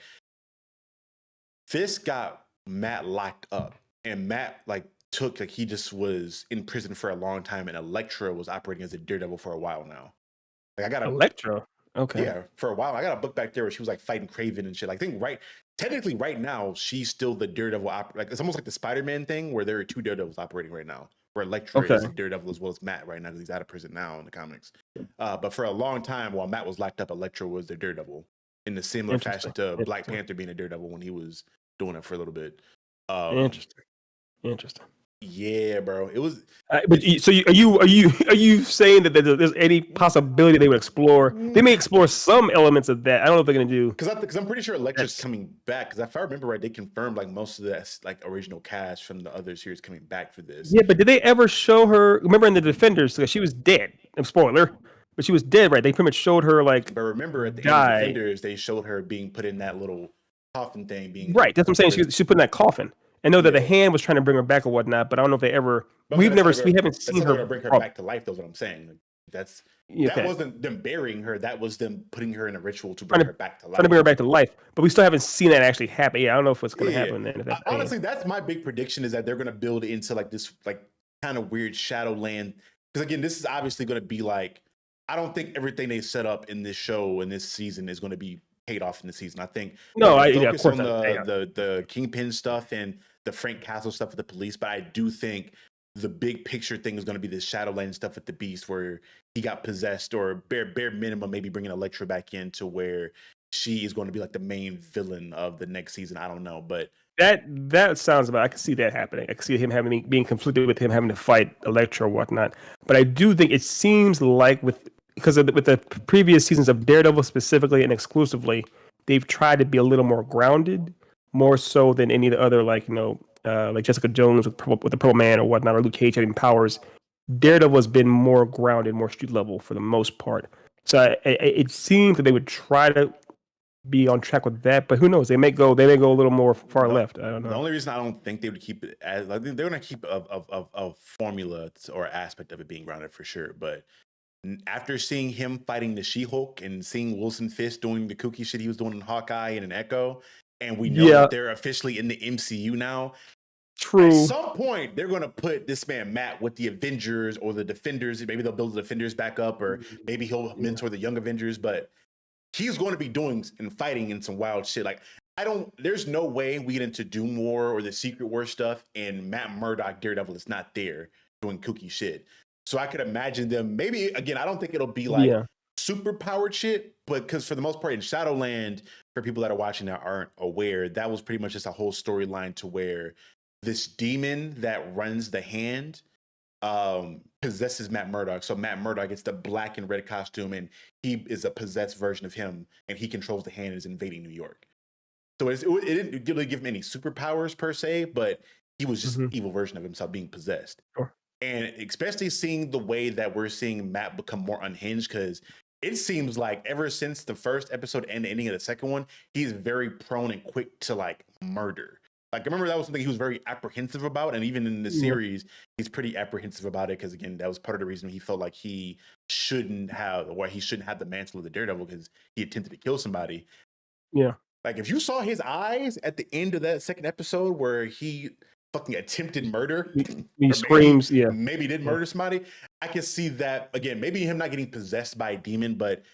This got Matt locked up, and Matt he just was in prison for a long time, and Elektra was operating as a Daredevil for a while now. Like, I got Elektra. Okay. Yeah, for a while. I got a book back there where she was like fighting Kraven and shit. Like, I think technically right now, she's still the Daredevil. Like, it's almost like the Spider-Man thing where there are two Daredevils operating right now. Where Elektra is a Daredevil as well as Matt right now, because he's out of prison now in the comics. But for a long time, while Matt was locked up, Elektra was the Daredevil in the similar fashion to Black Panther being a Daredevil when he was doing it for a little bit. Interesting. Yeah, bro. It was. Are you saying that there's any possibility they would explore? They may explore some elements of that. I don't know if they're gonna do. Because I'm pretty sure Elektra's coming back. Because if I remember right, they confirmed like most of the like original cast from the other series coming back for this. Yeah, but did they ever show her? Remember in the Defenders, because she was dead. Spoiler, but she was dead, right? They pretty much showed her like. But remember at the end of Defenders, they showed her being put in that little coffin thing. Being right. That's what I'm saying. She put in that coffin. I know that the hand was trying to bring her back or whatnot, but I don't know if they ever. We haven't seen her bring her back to life. That's what I'm saying. That wasn't them burying her. That was them putting her in a ritual to bring her back to life. Trying to bring her back to life, but we still haven't seen that actually happen. Yeah, I don't know if what's going to happen then. Honestly, that's my big prediction is that they're going to build into like this like kind of weird Shadowland. Because again, this is obviously going to be like I don't think everything they set up in this show and this season is going to be paid off in the season. I think focus on the Kingpin stuff and the Frank Castle stuff with the police, but I do think the big picture thing is going to be this Shadowland stuff with the Beast where he got possessed, or bare minimum maybe bringing Elektra back in to where she is going to be like the main villain of the next season. I don't know, but that sounds about. I can see that happening. I can see him being conflicted with him having to fight Elektra or whatnot. But I do think it seems like with the previous seasons of Daredevil specifically and exclusively, they've tried to be a little more grounded, more so than any of the other like Jessica Jones with the Purple Man or whatnot, or Luke Cage having powers. Daredevil has been more grounded, more street level for the most part. So it seems that they would try to be on track with that, but who knows? They may go a little more far left. I don't know. The only reason I don't think they would keep it as I think they're going to keep a formula or aspect of it being grounded for sure. But after seeing him fighting the She-Hulk and seeing Wilson Fisk doing the kooky shit he was doing in Hawkeye and in Echo, and we know that they're officially in the MCU now. True. At some point, they're going to put this man Matt with the Avengers or the Defenders. Maybe they'll build the Defenders back up, or maybe he'll mentor the Young Avengers. But he's going to be doing and fighting in some wild shit. Like there's no way we get into Doom War or the Secret War stuff, and Matt Murdock Daredevil is not there doing kooky shit. So I could imagine them. Maybe again, I don't think it'll be like super powered shit, but because for the most part in Shadowland, for people that are watching that aren't aware, that was pretty much just a whole storyline to where this demon that runs the hand possesses Matt Murdock. So Matt Murdock gets the black and red costume, and he is a possessed version of him, and he controls the hand and is invading New York. So it didn't really give him any superpowers per se, but he was just an evil version of himself being possessed. Sure. And especially seeing the way that we're seeing Matt become more unhinged, because it seems like ever since the first episode and the ending of the second one, he's very prone and quick to like murder. Like, I remember that was something he was very apprehensive about. And even in the series, he's pretty apprehensive about it. Because again, that was part of the reason he felt like he shouldn't have the mantle of the Daredevil, because he attempted to kill somebody. Yeah. Like, if you saw his eyes at the end of that second episode where he fucking attempted murder, he screams, maybe did murder somebody, I can see that again. Maybe him not getting possessed by a demon, but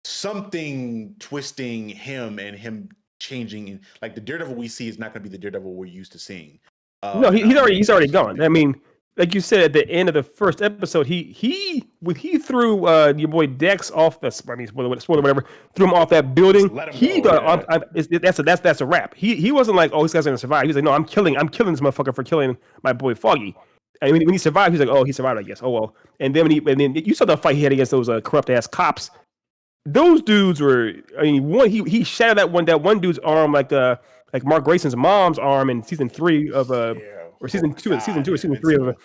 something twisting him and him changing. Like, the Daredevil we see is not going to be the Daredevil we're used to seeing. No, he's already gone. I mean, like you said at the end of the first episode, he threw your boy Dex off the spoiler whatever, threw him off that building. That's a wrap. He wasn't like, oh, this guy's gonna survive. He was like, no, I'm killing this motherfucker for killing my boy Foggy. And when he survived, he's like, oh, he survived, I guess. Oh well. And then when you saw the fight he had against those corrupt ass cops. Those dudes were. I mean, he shattered that one dude's arm like Mark Grayson's mom's arm in season 3 of or season 2 or season 3 of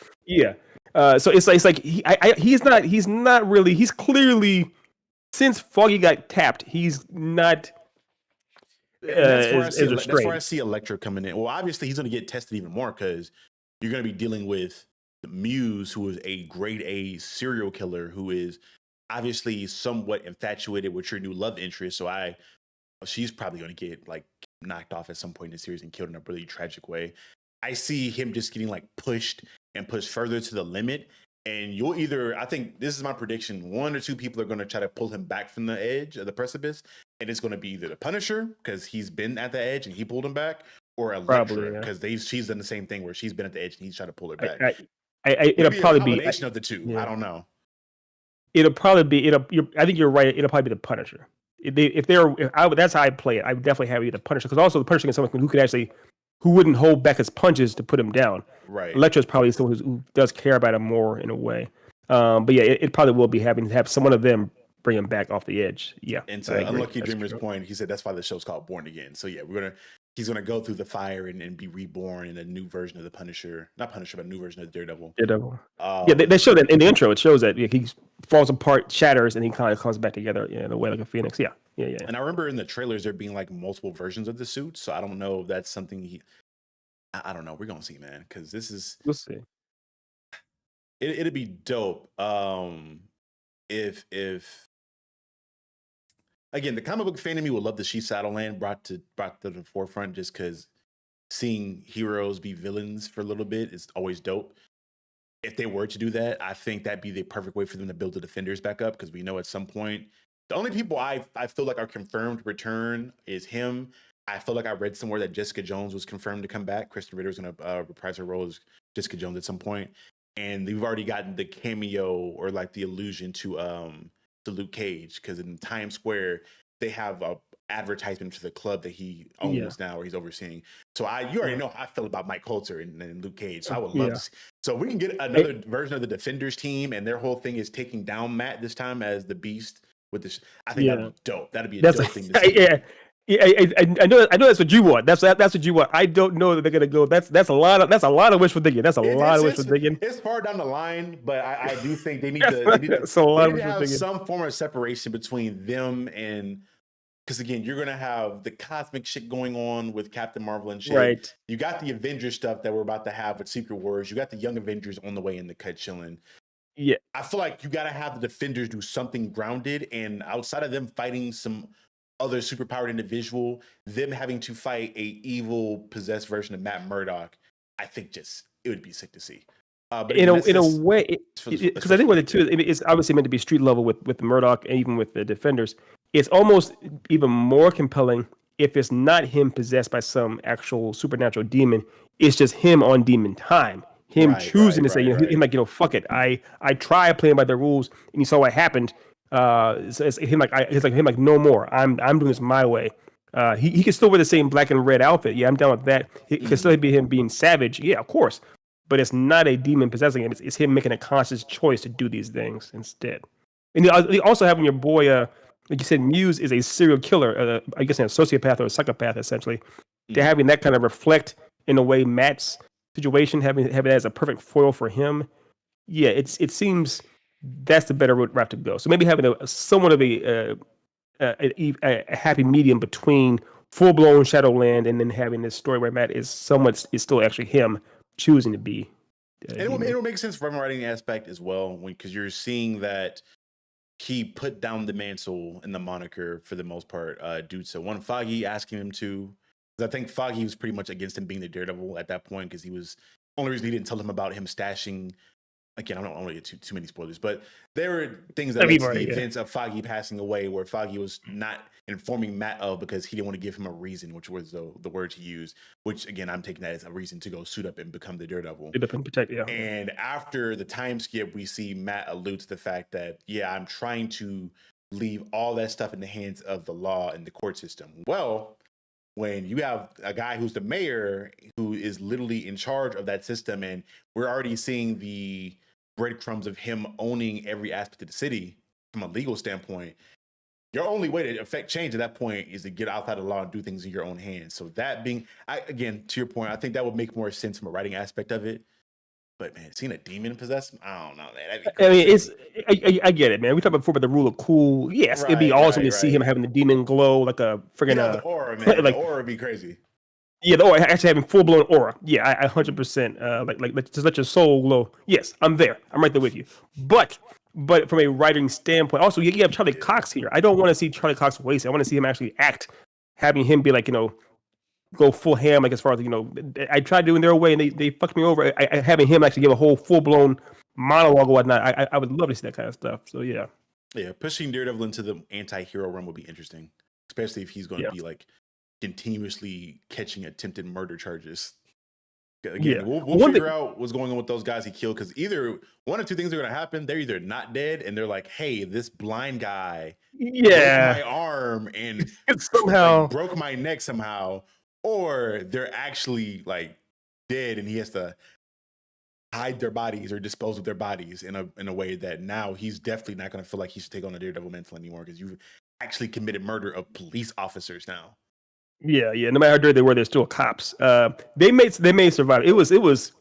so it's like he's not really, he's clearly, since Foggy got tapped, he's not that's where I see Elektra coming in. Well, obviously he's going to get tested even more, because you're going to be dealing with Muse, who is a grade A serial killer, who is obviously somewhat infatuated with your new love interest. So she's probably going to get like knocked off at some point in the series and killed in a really tragic way. I see him just getting like pushed further to the limit. And I think this is my prediction, one or two people are going to try to pull him back from the edge of the precipice. And it's going to be either the Punisher, because he's been at the edge and he pulled him back, or Elektra, because she's done the same thing where she's been at the edge and he's trying to pull her back. It'll probably be a combination of the two. Yeah. I don't know. It'll probably be. I think you're right. It'll probably be the Punisher. That's how I play it. I would definitely have you the Punisher, because also the Punisher is someone who could actually who wouldn't hold back his punches to put him down. Right. Electro's probably someone who does care about him more in a way. But yeah, it probably will be having to have someone of them bring him back off the edge. Yeah, And I to agree. Unlucky That's Dreamer's true. point, he said that's why the show's called Born Again. So yeah, he's gonna go through the fire and be reborn in a new version of the Punisher, not Punisher, but a new version of Daredevil. Daredevil. Yeah, they showed that in the intro. It shows that he falls apart, shatters, and he kind of comes back together in a way like a phoenix. Yeah. And I remember in the trailers there being like multiple versions of the suit. So I don't know if that's something I don't know. We're gonna see, man, because this is We'll see. it'd be dope. If again, the comic book fan of me would love to see Shadowland brought to the forefront, just because seeing heroes be villains for a little bit is always dope. If they were to do that, I think that'd be the perfect way for them to build the Defenders back up, because we know at some point the only people I feel like are confirmed return is him. I feel like I read somewhere that Jessica Jones was confirmed to come back. Kristen Ritter's going to reprise her role as Jessica Jones at some point, and we've already gotten the cameo or like the allusion to Luke Cage, because in Times Square they have a advertisement for the club that he owns now, or he's overseeing. So you already know how I feel about Mike Coulter and Luke Cage. So I would love to see. So we can get another version of the Defenders team, and their whole thing is taking down Matt this time as the Beast with this. I think that'd be dope. That'd be a dope thing to see. Yeah, I know that's what you want. That's what you want. I don't know that they're gonna go. That's a lot of wishful thinking. That's a lot of wishful thinking. It's far down the line, but I do think they need to have some form of separation between them, and because again, you're gonna have the cosmic shit going on with Captain Marvel and shit. Right. You got the Avengers stuff that we're about to have with Secret Wars. You got the Young Avengers on the way in the cut chilling. Yeah. I feel like you got to have the Defenders do something grounded, and outside of them fighting some other superpowered individual, them having to fight a evil possessed version of Matt Murdock, I think it would be sick to see. But in a way, because I think what it too, it's obviously meant to be street level with Murdock and even with the Defenders. It's almost even more compelling if it's not him possessed by some actual supernatural demon. It's just him on demon time. Him choosing to say, him like, fuck it. I try playing by the rules, and you saw what happened. It's him like no more. I'm doing this my way. He can still wear the same black and red outfit. Yeah, I'm down with that. It can still be him being savage. Yeah, of course. But it's not a demon possessing him. It's him making a conscious choice to do these things instead. And you also having your boy, like you said, Muse is a serial killer. I guess a sociopath or a psychopath essentially. They're having that kind of reflect in a way Matt's situation, having it as a perfect foil for him. Yeah, it seems that's the better route to go. So maybe having somewhat of a happy medium between full blown Shadowland and then having this story where Matt is still actually him choosing to be. It will make sense from a writing aspect as well, because you're seeing that he put down the mantle and the moniker for the most part due to one Foggy asking him to. I think Foggy was pretty much against him being the Daredevil at that point, because he was only reason he didn't tell him about him stashing. Again, I don't want to get too many spoilers, but there were things that led to the events of Foggy passing away, where Foggy was not informing Matt of, because he didn't want to give him a reason, which was the word he used. Which again, I'm taking that as a reason to go suit up and become the Daredevil. And after the time skip, we see Matt allude to the fact that I'm trying to leave all that stuff in the hands of the law and the court system. Well, when you have a guy who's the mayor who is literally in charge of that system, and we're already seeing the breadcrumbs of him owning every aspect of the city from a legal standpoint, your only way to affect change at that point is to get outside of the law and do things in your own hands. So that being, again, to your point, I think that would make more sense from a writing aspect of it. But man, seeing a demon possess, I don't know, man. I mean, I get it, man. We talked before about the rule of cool. Yes, it'd be awesome to see him having the demon glow like a friggin' the aura, man. The aura would be crazy. Yeah, the aura, actually having full blown aura. Yeah, I 100%. Like just let your soul glow. Yes, I'm there. I'm right there with you. But from a writing standpoint, also you have Charlie Cox here. I don't want to see Charlie Cox wasted. I want to see him actually act, having him be like, go full ham, like as far as I tried doing their way and they fucked me over. Having him actually give a whole full blown monologue or whatnot. I would love to see that kind of stuff. So yeah, pushing Daredevil into the anti-hero realm would be interesting, especially if he's going to be like continuously catching attempted murder charges. Again, we'll figure out what's going on with those guys he killed, because either one or two things are going to happen. They're either not dead and they're like, hey, this blind guy broke my arm and somehow broke my neck somehow, or they're actually like dead and he has to hide their bodies or dispose of their bodies in a way that now he's definitely not going to feel like he should take on a Daredevil mantle anymore because you've actually committed murder of police officers now. Yeah. No matter how dirty they were, they're still cops. They may survive. It was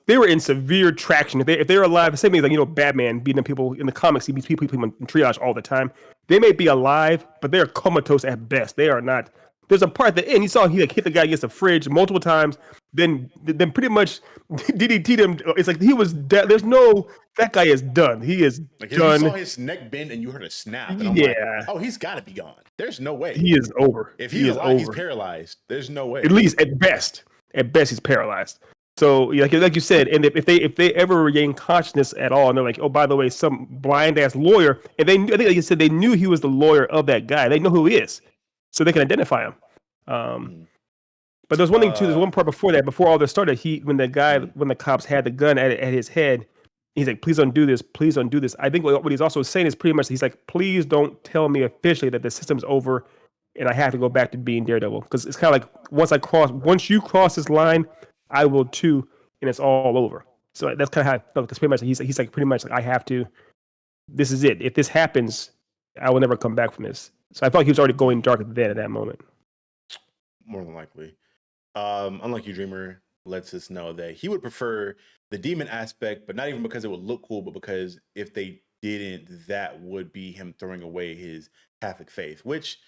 they were in severe traction. If they were alive, same thing like Batman beating people in the comics. He beats people in triage all the time. They may be alive, but they're comatose at best. They are not. There's a part at the end you saw he like hit the guy against the fridge multiple times. Then pretty much DDT'd him. It's like he was dead. There's no that guy is done. He is like done. You saw his neck bend and you heard a snap. And I'm like, oh, he's got to be gone. There's no way. He is over. If he's alive, he's paralyzed. There's no way. At least at best, he's paralyzed. So like you said, and if they ever regain consciousness at all, and they're like, oh, by the way, some blind ass lawyer, and I think like you said, they knew he was the lawyer of that guy. They know who he is, so they can identify him. But there's one thing too. There's one part before that, before all this started. When the cops had the gun at his head, he's like, please don't do this. Please don't do this. I think what he's also saying is pretty much, he's like, please don't tell me officially that the system's over and I have to go back to being Daredevil. Because it's kind of like, once you cross this line, I will too, and it's all over. So that's kind of how I felt. Because pretty much, he's like, pretty much like, I have to, this is it. If this happens, I will never come back from this. So I thought he was already going dark then at that moment. More than likely. Unlike you, Dreamer lets us know that he would prefer the demon aspect, but not even because it would look cool, but because if they didn't, that would be him throwing away his Catholic faith, which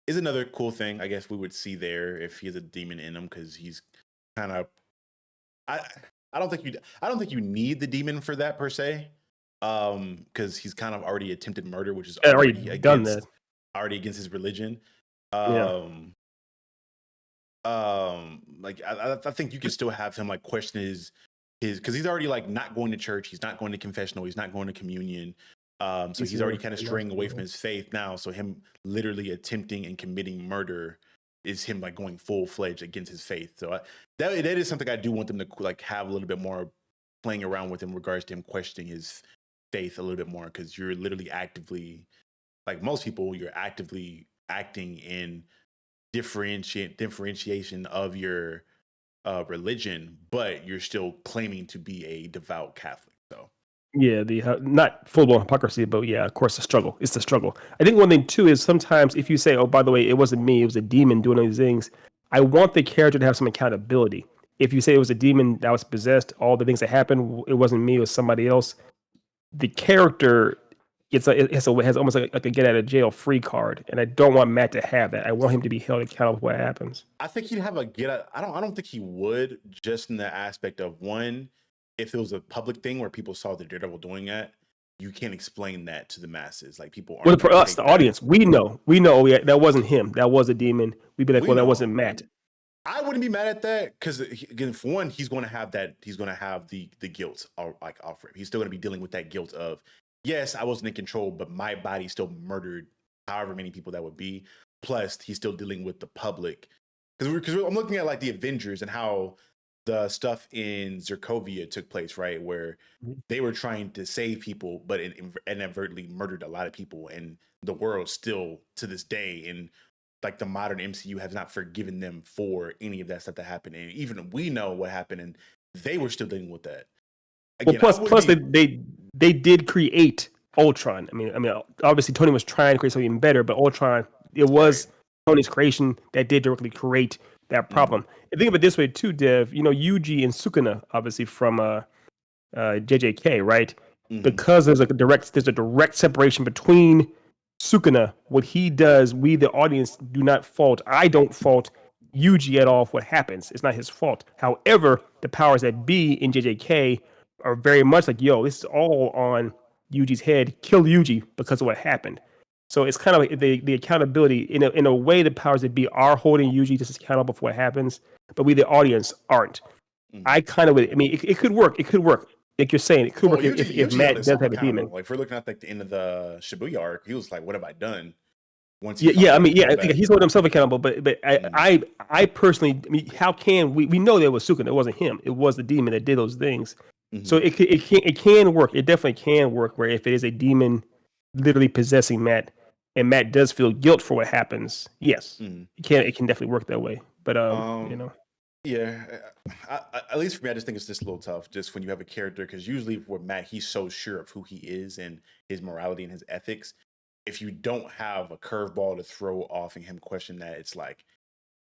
is another cool thing I guess we would see there if he has a demon in him, because he's kind of I don't think you need the demon for that per se, because he's kind of already attempted murder, which is already against his religion. Like I think you can still have him like question his because he's already like not going to church, he's not going to confessional, he's not going to communion. So he's already kind of straying away from his faith now. So him literally attempting and committing murder is him like going full-fledged against his faith. So that is something I do want them to like have a little bit more playing around with in regards to him questioning his faith a little bit more, because you're literally actively, like most people, you're actively acting in differentiation of your religion, but you're still claiming to be a devout Catholic. So yeah, the not full-blown hypocrisy, but yeah, of course, the struggle. It's the struggle. I think one thing too is sometimes if you say, oh, by the way, it wasn't me, it was a demon doing all these things, I want the character to have some accountability. If you say it was a demon that was possessed, all the things that happened, it wasn't me, it was somebody else, the character it has almost like a get out of jail free card, and I don't want Matt to have that. I want him to be held accountable for what happens. I think he'd have a get out. I don't think he would, just in the aspect of, one, if it was a public thing where people saw the Daredevil doing that, you can't explain that to the masses. Like people aren't. Well, for us, the audience, we know, that wasn't him. That was a demon. We'd be like, that wasn't Matt. I wouldn't be mad at that, because again, for one, he's going to have that. He's going to have the guilt like off him. He's still going to be dealing with that guilt of, yes, I wasn't in control, but my body still murdered however many people that would be. Plus, he's still dealing with the public, because I'm looking at like the Avengers and how the stuff in Zirkovia took place, right, where they were trying to save people, but inadvertently murdered a lot of people, and the world still to this day, and like the modern MCU has not forgiven them for any of that stuff that happened, and even we know what happened, and they were still dealing with that. Again, plus they did create Ultron. I mean, obviously Tony was trying to create something better, but Ultron, it was Tony's creation that did directly create that problem. And think of it this way too, Dev. Yuji and Sukuna, obviously from JJK, right? Because there's a direct separation between Sukuna, what he does, we the audience do not fault. I don't fault Yuji at all for what happens. It's not his fault. However, the powers that be in JJK are very much like, yo, this is all on Yuji's head. Kill Yuji because of what happened. So it's kind of like the accountability. In a way, the powers that be are holding Yuji just accountable for what happens, but we, the audience, aren't. I kind of, it could work. It could work. Like you're saying, it could work if Matt does have a demon. Like if we're looking at like the end of the Shibuya arc, he was like, "What have I done?" I think he's holding himself accountable. But I personally, how can we know that it was Sukuna? It wasn't him. It was the demon that did those things. So it can work. It definitely can work. Where if it is a demon literally possessing Matt, and Matt does feel guilt for what happens, yes, it can definitely work that way. But Um, yeah, at least for me, I just think it's just a little tough. Just when you have a character, because usually with Matt, he's so sure of who he is and his morality and his ethics. If you don't have a curveball to throw off and him question that, it's like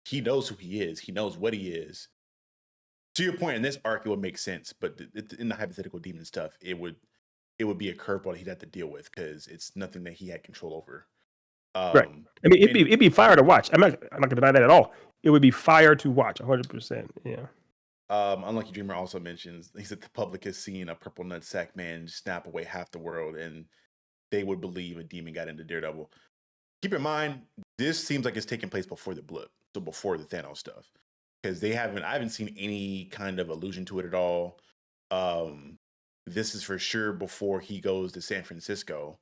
he knows who he is. He knows what he is. To your point, in this arc, it would make sense, but in the hypothetical demon stuff, it would be a curveball he'd have to deal with because it's nothing that he had control over. right. I mean, it'd be fire to watch. I'm not gonna deny that at all. It would be fire to watch, 100%. Yeah. Unlucky Dreamer also mentions he said the public has seen a purple nutsack man snap away half the world, and they would believe a demon got into Daredevil. Keep in mind, this seems like it's taking place before the blip, so before the Thanos stuff, because I haven't seen any kind of allusion to it at all. This is for sure before he goes to San Francisco,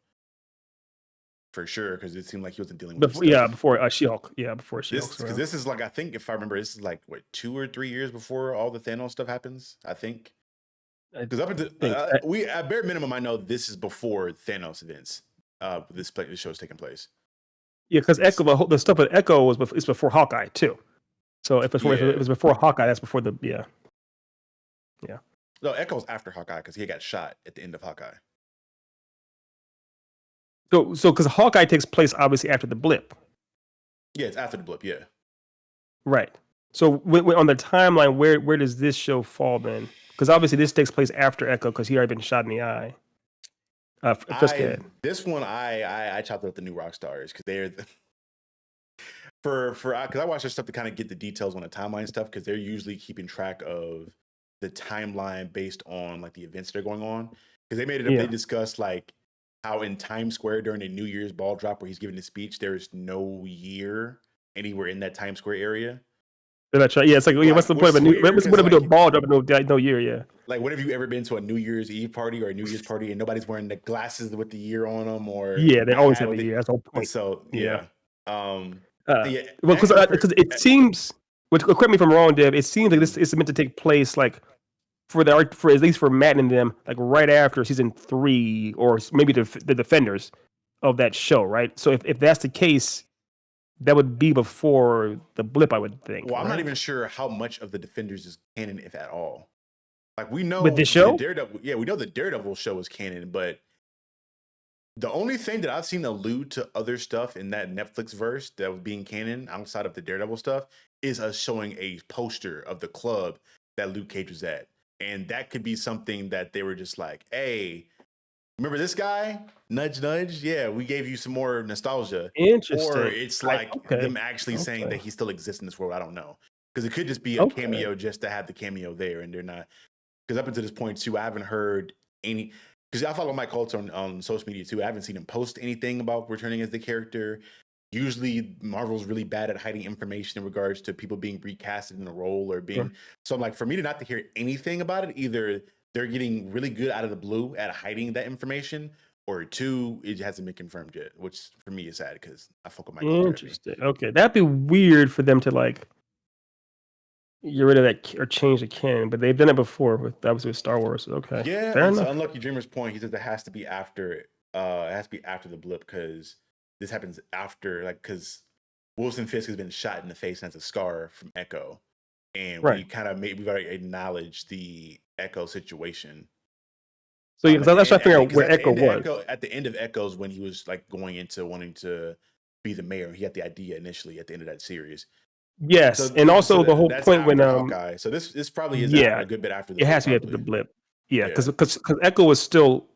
for sure, because it seemed like he wasn't dealing with before She-Hulk. Yeah, before She-Hulk. Because this is like, I think if I remember, this is like what 2 or 3 years before all the Thanos stuff happens. I think because up until we at bare minimum, I know this is before Thanos events. This show is taking place. Yeah, because Echo, the stuff with Echo is before Hawkeye too. So if it was before Hawkeye, that's before the yeah. No, Echo's after Hawkeye because he got shot at the end of Hawkeye. So because Hawkeye takes place obviously after the blip. Yeah, it's after the blip. Yeah. Right. So when on the timeline, where does this show fall then? Because obviously this takes place after Echo because he already been shot in the eye. This one I chopped up the new rock stars because they're because I watch their stuff to kind of get the details on the timeline stuff because they're usually keeping track of the timeline based on like the events that are going on because they made it up. They discussed like how in Times Square during the New Year's ball drop where he's giving the speech, there is no year anywhere in that Times Square area. That's right. Yeah, it's like what's the point of a ball drop? No year. Yeah. Like, when have you ever been to a New Year's Eve party or a New Year's party and nobody's wearing the glasses with the year on them? Or they always have the year. That's the whole point. So yeah. Well, because it seems, correct me if I'm wrong, Deb. It seems like this is meant to take place like for at least for Matt and them, like right after season 3 or maybe the Defenders of that show, right? So if that's the case, that would be before the blip, I would think. Well, I'm not even sure how much of the Defenders is canon, if at all. Like, we know with the show, Daredevil. Yeah, we know the Daredevil show is canon, but the only thing that I've seen allude to other stuff in that Netflix verse that was being canon outside of the Daredevil stuff is us showing a poster of the club that Luke Cage was at, and that could be something that they were just like, "Hey, remember this guy? Nudge, nudge. Yeah, we gave you some more nostalgia." Interesting. Or it's like them actually saying that he still exists in this world. I don't know, because it could just be a cameo just to have the cameo there, and they're not. Because up until this point too, I haven't heard any. Because I follow Mike Holtz on social media too. I haven't seen him post anything about returning as the character. Usually, Marvel's really bad at hiding information in regards to people being recasted in a role or being. So I'm like, for me to not to hear anything about it, either they're getting really good out of the blue at hiding that information, or 2, it hasn't been confirmed yet, which for me is sad because I fuck with Mike. Interesting. Okay, that'd be weird for them to like get rid of that or change the canon, but they've done it before with Star Wars. Okay, yeah, fair enough. Unlucky Dreamer's point, he says it has to be after. It has to be after the blip because this happens after, like, because Wilson Fisk has been shot in the face and has a scar from Echo, and we've already acknowledged the Echo situation. So that's why I figure out where Echo was. At the end of Echo's, when he was like going into wanting to be the mayor, he had the idea initially at the end of that series. Yes, and also the whole point when Hawkeye. So this probably is a good bit after the. It has to be after the blip. Yeah, because Echo was still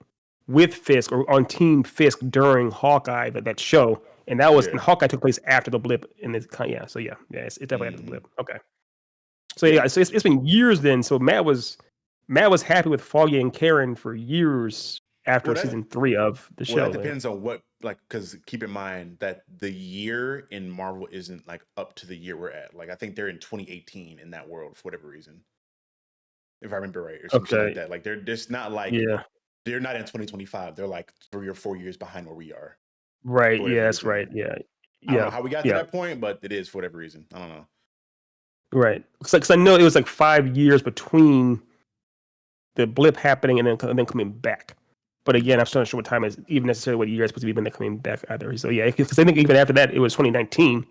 with Fisk or on Team Fisk during Hawkeye that show, and that was and Hawkeye took place after the blip. And it's it's definitely after the blip. Okay, so so it's been years then. So Matt was happy with Foggy and Karen for years after season 3 of the show. Well, that depends on what, like, because keep in mind that the year in Marvel isn't like up to the year we're at. Like, I think they're in 2018 in that world for whatever reason, if I remember right, or something like that. Like, they're just not like they're not in 2025. They're like 3 or 4 years behind where we are. Right. Yeah, that's right. Yeah. I don't know how we got to that point, but it is for whatever reason. I don't know. Right. Because I know it was like 5 years between the blip happening and then coming back. But again, I'm still not sure what time is even necessarily what year it's supposed to be when they're coming back either. So yeah, because I think even after that, it was 2019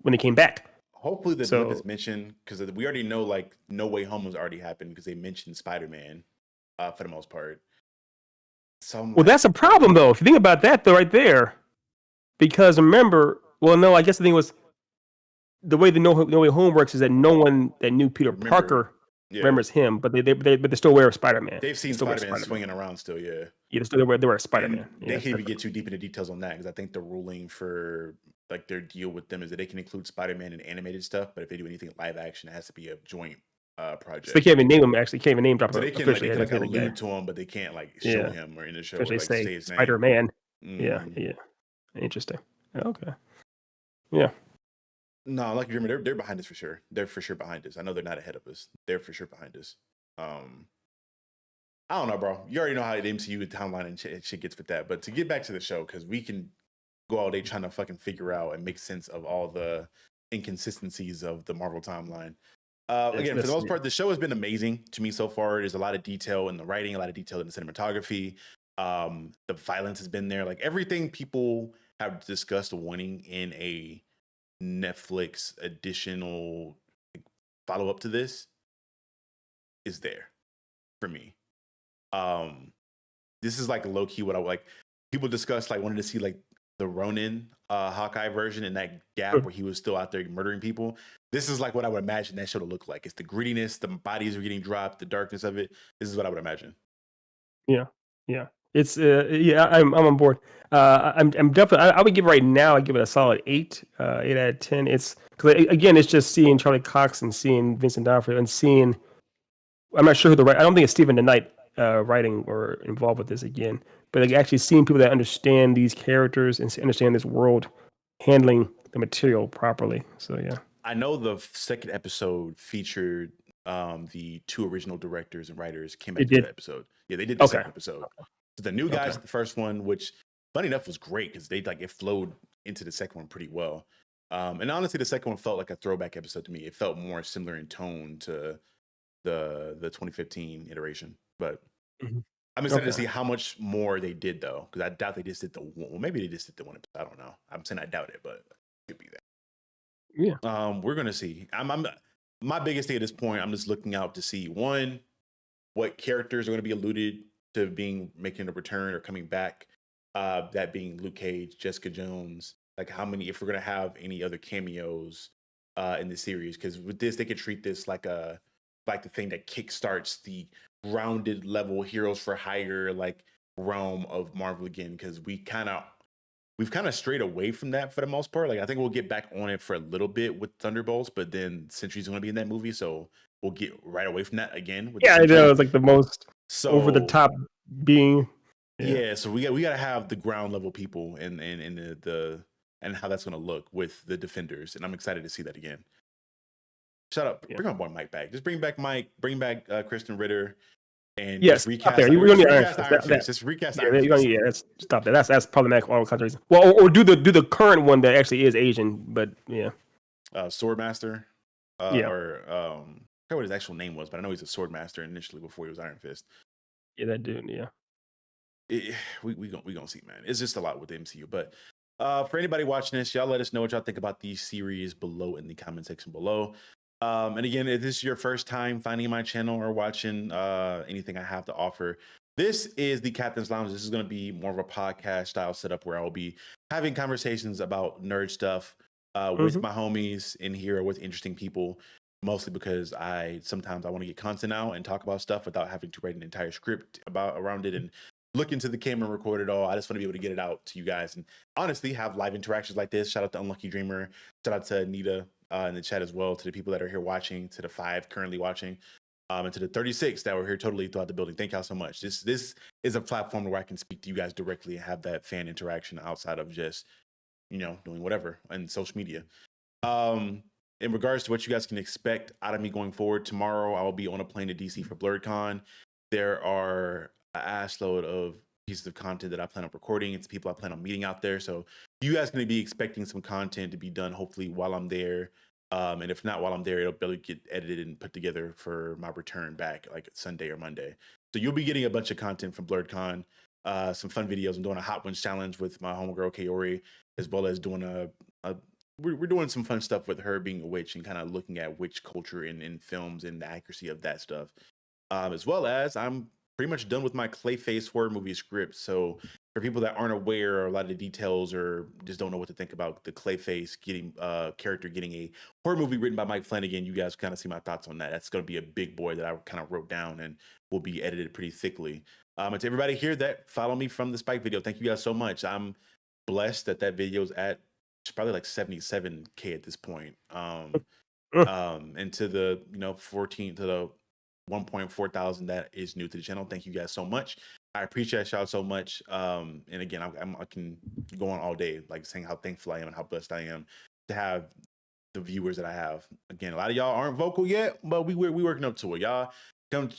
when they came back. Hopefully the blip So is mentioned because we already know like No Way Home was already happened because they mentioned Spider-Man for the most part. So I'm well, like, that's a problem though. If you think about that though, right there, because remember, well, no, I guess the thing was the way the No Way Home works is that no one that knew Peter remember, Parker yeah, remembers him, but they're still aware of Spider-Man. they've They seen still wear Spider-Man Spider-Man. swinging around still, yeah. Yeah, they're aware of And Spider-Man. they Yeah, can't even get too deep into details on that because I think the ruling for like their deal with them is that they can include Spider-Man in animated stuff, but if they do anything live action, it has to be a joint so project. they can't even name him. Actually, can't even name drop So him they can like officially. That's the allude guy. to him, but they can't like show Yeah, him or in the show or officially like say say his name. Spider-Man. Yeah, Mhm. yeah. Interesting. Okay. Yeah. No, like you remember, they're behind us for sure. They're for sure behind us. I know they're not ahead of us. They're for sure behind us. I don't know, bro. You already know how the MCU timeline and shit gets with that. But to get back to the show, because we can go all day trying to fucking figure out and make sense of all the inconsistencies of the Marvel timeline. Again, for the most part, the show has been amazing to me so far. There's a lot of detail in the writing, a lot of detail in the cinematography. The violence has been there. Like everything people have discussed wanting in a Netflix additional follow up to this is there for me. This is like low key what I like. People discuss like wanted to see like the Ronin Hawkeye version in that gap where he was still out there murdering people. This is like what I would imagine that show to look like. It's the grittiness, the bodies are getting dropped, the darkness of it. This is what I would imagine. Yeah. Yeah. It's yeah, I'm on board. I'm definitely I would give it right now, I give it a solid 8, 8 out of 10. It's because again, it's just seeing Charlie Cox and seeing Vincent D'Onofrio and seeing I'm not sure who I don't think it's Stephen Knight writing or involved with this again, but like actually seeing people that understand these characters and understand this world handling the material properly. So yeah. I know the second episode featured the 2 original directors and writers came back It to the did. episode. Yeah, they did the Okay. second episode. So the new guys, Okay. the first one, which funny enough was great because they like it flowed into the second one pretty well. And honestly, the second one felt like a throwback episode to me. It felt more similar in tone to the 2015 iteration. But Mhm. I'm excited to Okay. see how much more they did though, because I doubt they just did the one. Well, maybe they just did the one episode. I don't know. I'm saying I doubt it, but it could be that. Yeah. We're gonna see. I'm my biggest thing at this point. I'm just looking out to see one, what characters are going to be alluded to being making a return or coming back. That being Luke Cage, Jessica Jones. Like how many? If we're gonna have any other cameos in the series, because with this they could treat this like the thing that kickstarts the grounded level heroes for hire like realm of Marvel again. Because we've kind of strayed away from that for the most part. Like I think we'll get back on it for a little bit with Thunderbolts, but then Sentry's going to be in that movie, so we'll get right away from that again. With Yeah, I know it's like the most over the So top being. yeah, so we got to have the ground level people and the and how that's going to look with the Defenders, and I'm excited to see that again. Shut up, Yeah. bring on boy Mike back. Just bring back Mike, bring back Kristen Ritter, and Yes, just recast. there. You don't need Iron recast Fist. Iron Fist. Just recast Yeah, Iron you don't Fist. need, yeah, stop that. That's problematic for all kinds of reasons. Well, or do the current one that actually is Asian, but yeah. Swordmaster, Yeah. or I forget what his actual name was, but I know he's a Swordmaster initially before he was Iron Fist. Yeah, that dude. Yeah. We gonna see, man. It's just a lot with the MCU. But for anybody watching this, y'all let us know what y'all think about these series below in the comment section below. And again, if this is your first time finding my channel or watching anything I have to offer, this is the Captain's Lounge. This is going to be more of a podcast style setup where I'll be having conversations about nerd stuff with my homies in here or with interesting people. Mostly because sometimes I want to get content out and talk about stuff without having to write an entire script around it and look into the camera and record it all. I just want to be able to get it out to you guys and honestly have live interactions like this. Shout out to Unlucky Dreamer. Shout out to Anita in the chat as well, to the people that are here watching, to the 5 currently watching, and to the 36 that were here totally throughout the building. Thank y'all so much. This is a platform where I can speak to you guys directly and have that fan interaction outside of just, doing whatever on social media. In regards to what you guys can expect out of me going forward, tomorrow I will be on a plane to DC for BlurredCon. There are an ass load of pieces of content that I plan on recording. It's people I plan on meeting out there. So you guys going to be expecting some content to be done hopefully while I'm there. And if not while I'm there, it'll barely get edited and put together for my return back like Sunday or Monday. So you'll be getting a bunch of content from BlurredCon, some fun videos. I'm doing a Hot Ones challenge with my homegirl Kaori, as well as doing a we're doing some fun stuff with her being a witch and kind of looking at witch culture in films and the accuracy of that stuff. As well as I'm pretty much done with my Clayface horror movie script. So for people that aren't aware of a lot of the details or just don't know what to think about the Clayface getting character getting a horror movie written by Mike Flanagan, you guys kind of see my thoughts on that. That's going to be a big boy that I kind of wrote down and will be edited pretty thickly. And to everybody here that follow me from the Spike video, thank you guys so much. I'm blessed that video's at probably like 77K at this point. And to the 14 to the 1.4 thousand that is new to the channel, thank you guys so much. I appreciate y'all so much. And again, I can go on all day like saying how thankful I am and how blessed I am to have the viewers that I have. Again, a lot of y'all aren't vocal yet, but we working up to it. Y'all come,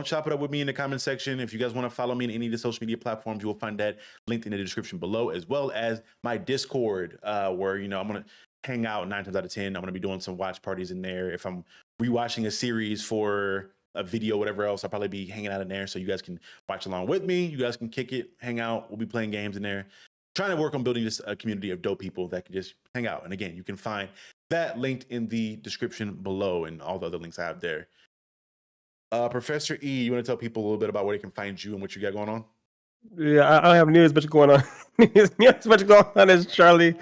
chop it up with me in the comment section. If you guys want to follow me in any of the social media platforms, you will find that linked in the description below, as well as my Discord, where I'm gonna hang out 9 times out of 10. I'm gonna be doing some watch parties in there. If I'm rewatching a series for a video, whatever else, I'll probably be hanging out in there so you guys can watch along with me. You guys can kick it, hang out. We'll be playing games in there. Trying to work on building this community of dope people that can just hang out. And again, you can find that linked in the description below and all the other links I have there. Professor E, you want to tell people a little bit about where they can find you and what you got going on? Yeah, I don't have near as much going on. As much going on as Charlie,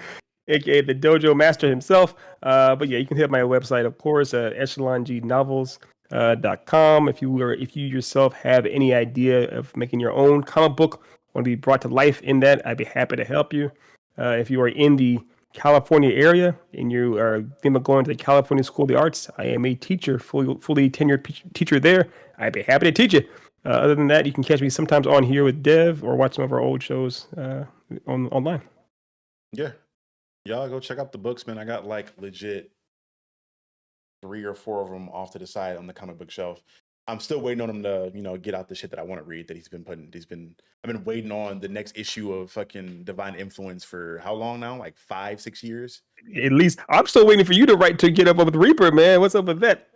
aka the Dojo Master himself. But yeah, you can hit my website, of course, echelongnnovels.com. If you yourself have any idea of making your own comic book, want to be brought to life in that, I'd be happy to help you. If you are in the California area and you are thinking of going to the California School of the Arts, I am a teacher, fully tenured teacher there. I'd be happy to teach you. Other than that, you can catch me sometimes on here with Dev or watch some of our old shows online. Yeah. Y'all go check out the books, man. I got like legit 3 or 4 of them off to the side on the comic book shelf. I'm still waiting on him to, get out the shit that I want to read that he's been putting. I've been waiting on the next issue of fucking Divine Influence for how long now? Like 5-6 years? At least I'm still waiting for you to get up with Reaper, man. What's up with that?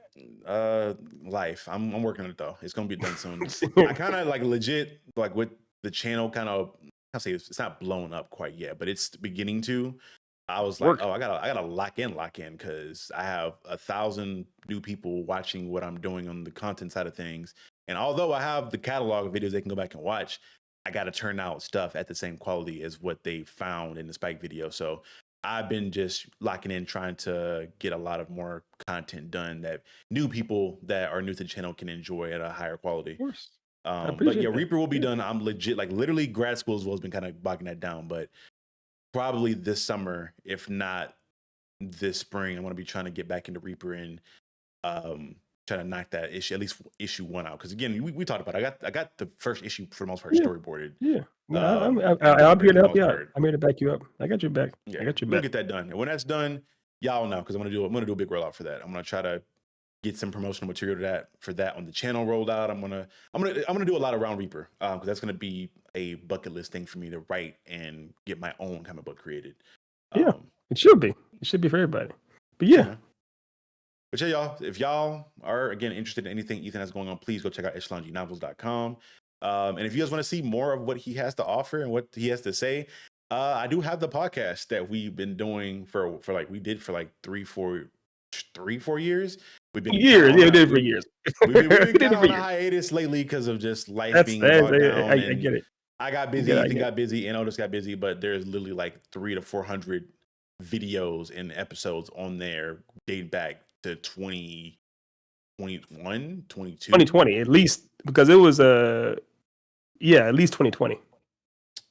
Life. I'm working on it though. It's gonna be done soon. I kind of like legit like with the channel kind of. I'll say it's not blown up quite yet, but it's beginning to. I was like, I gotta lock in, because I have 1,000 new people watching what I'm doing on the content side of things. And although I have the catalog of videos they can go back and watch, I gotta turn out stuff at the same quality as what they found in the Spike video. So I've been just locking in, trying to get a lot of more content done that new people that are new to the channel can enjoy at a higher quality. Of course. But yeah, Reaper will be done. I'm legit, like literally grad school as well has been kind of bogging that down, but probably this summer, if not this spring, I'm going to be trying to get back into Reaper and try to knock that issue, at least issue 1 out. Because again, we talked about it. I got the first issue for the most part storyboarded. Yeah, I'm here to help you out. I'm here to back you up. I got your back. Yeah, I got your we'll back. get that done. And when that's done, y'all know, because I'm gonna do a big rollout for that. I'm gonna try to get some promotional material for that on the channel rolled out. I'm gonna do a lot around Reaper because that's gonna be a bucket list thing for me to write and get my own comic book created. Yeah, it should be. It should be for everybody. But yeah. But yeah, y'all, if y'all are again interested in anything Ethan has going on, please go check out echelongnnovels.com. And if you guys want to see more of what he has to offer and what he has to say, I do have the podcast that we've been doing for like 3-4 years. We've been years. Yeah, we did it for years. We've been kind of on a hiatus lately because of just life being bogged down. I get it. I got busy, Ethan got busy, and Otis got busy, but there's literally like 300 to 400 videos and episodes on there dating back to 2021, 22. 2020, at least, because it was at least 2020.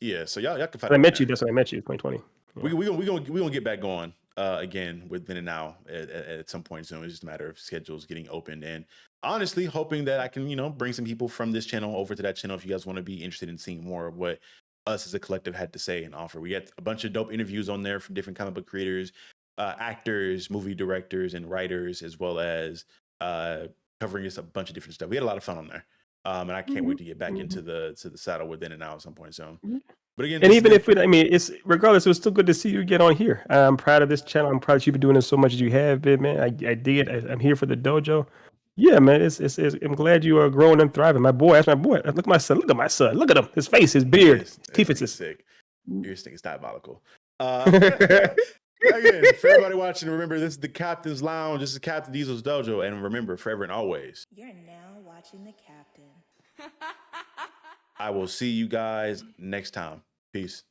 Yeah, so y'all can find. When I met you, that's when I met you, 2020. Yeah. We gonna get back going again with Then and Now at some point soon. It's just a matter of schedules getting opened, and honestly hoping that I can bring some people from this channel over to that channel if you guys want to be interested in seeing more of what us as a collective had to say and offer. We got a bunch of dope interviews on there from different comic book creators, actors, movie directors, and writers, as well as covering just a bunch of different stuff. We had a lot of fun on there, and I can't wait to get back into the saddle with Then and Now at some point soon. But again, and even if it's regardless, it was still good to see you get on here. I'm proud of this channel. I'm proud that you've been doing it so much as you have been, man. I dig it. I'm here for the dojo. Yeah, man. I'm glad you are growing and thriving. My boy, that's my boy. Look at my son. Look at my son. Look at him. His face, his beard, his teeth. It's sick. Your thing is diabolical. Again, for everybody watching, remember this is the Captain's Lounge. This is Captain Diesel's Dojo, and remember, forever and always, You're now watching the Captain. I will see you guys next time. Peace.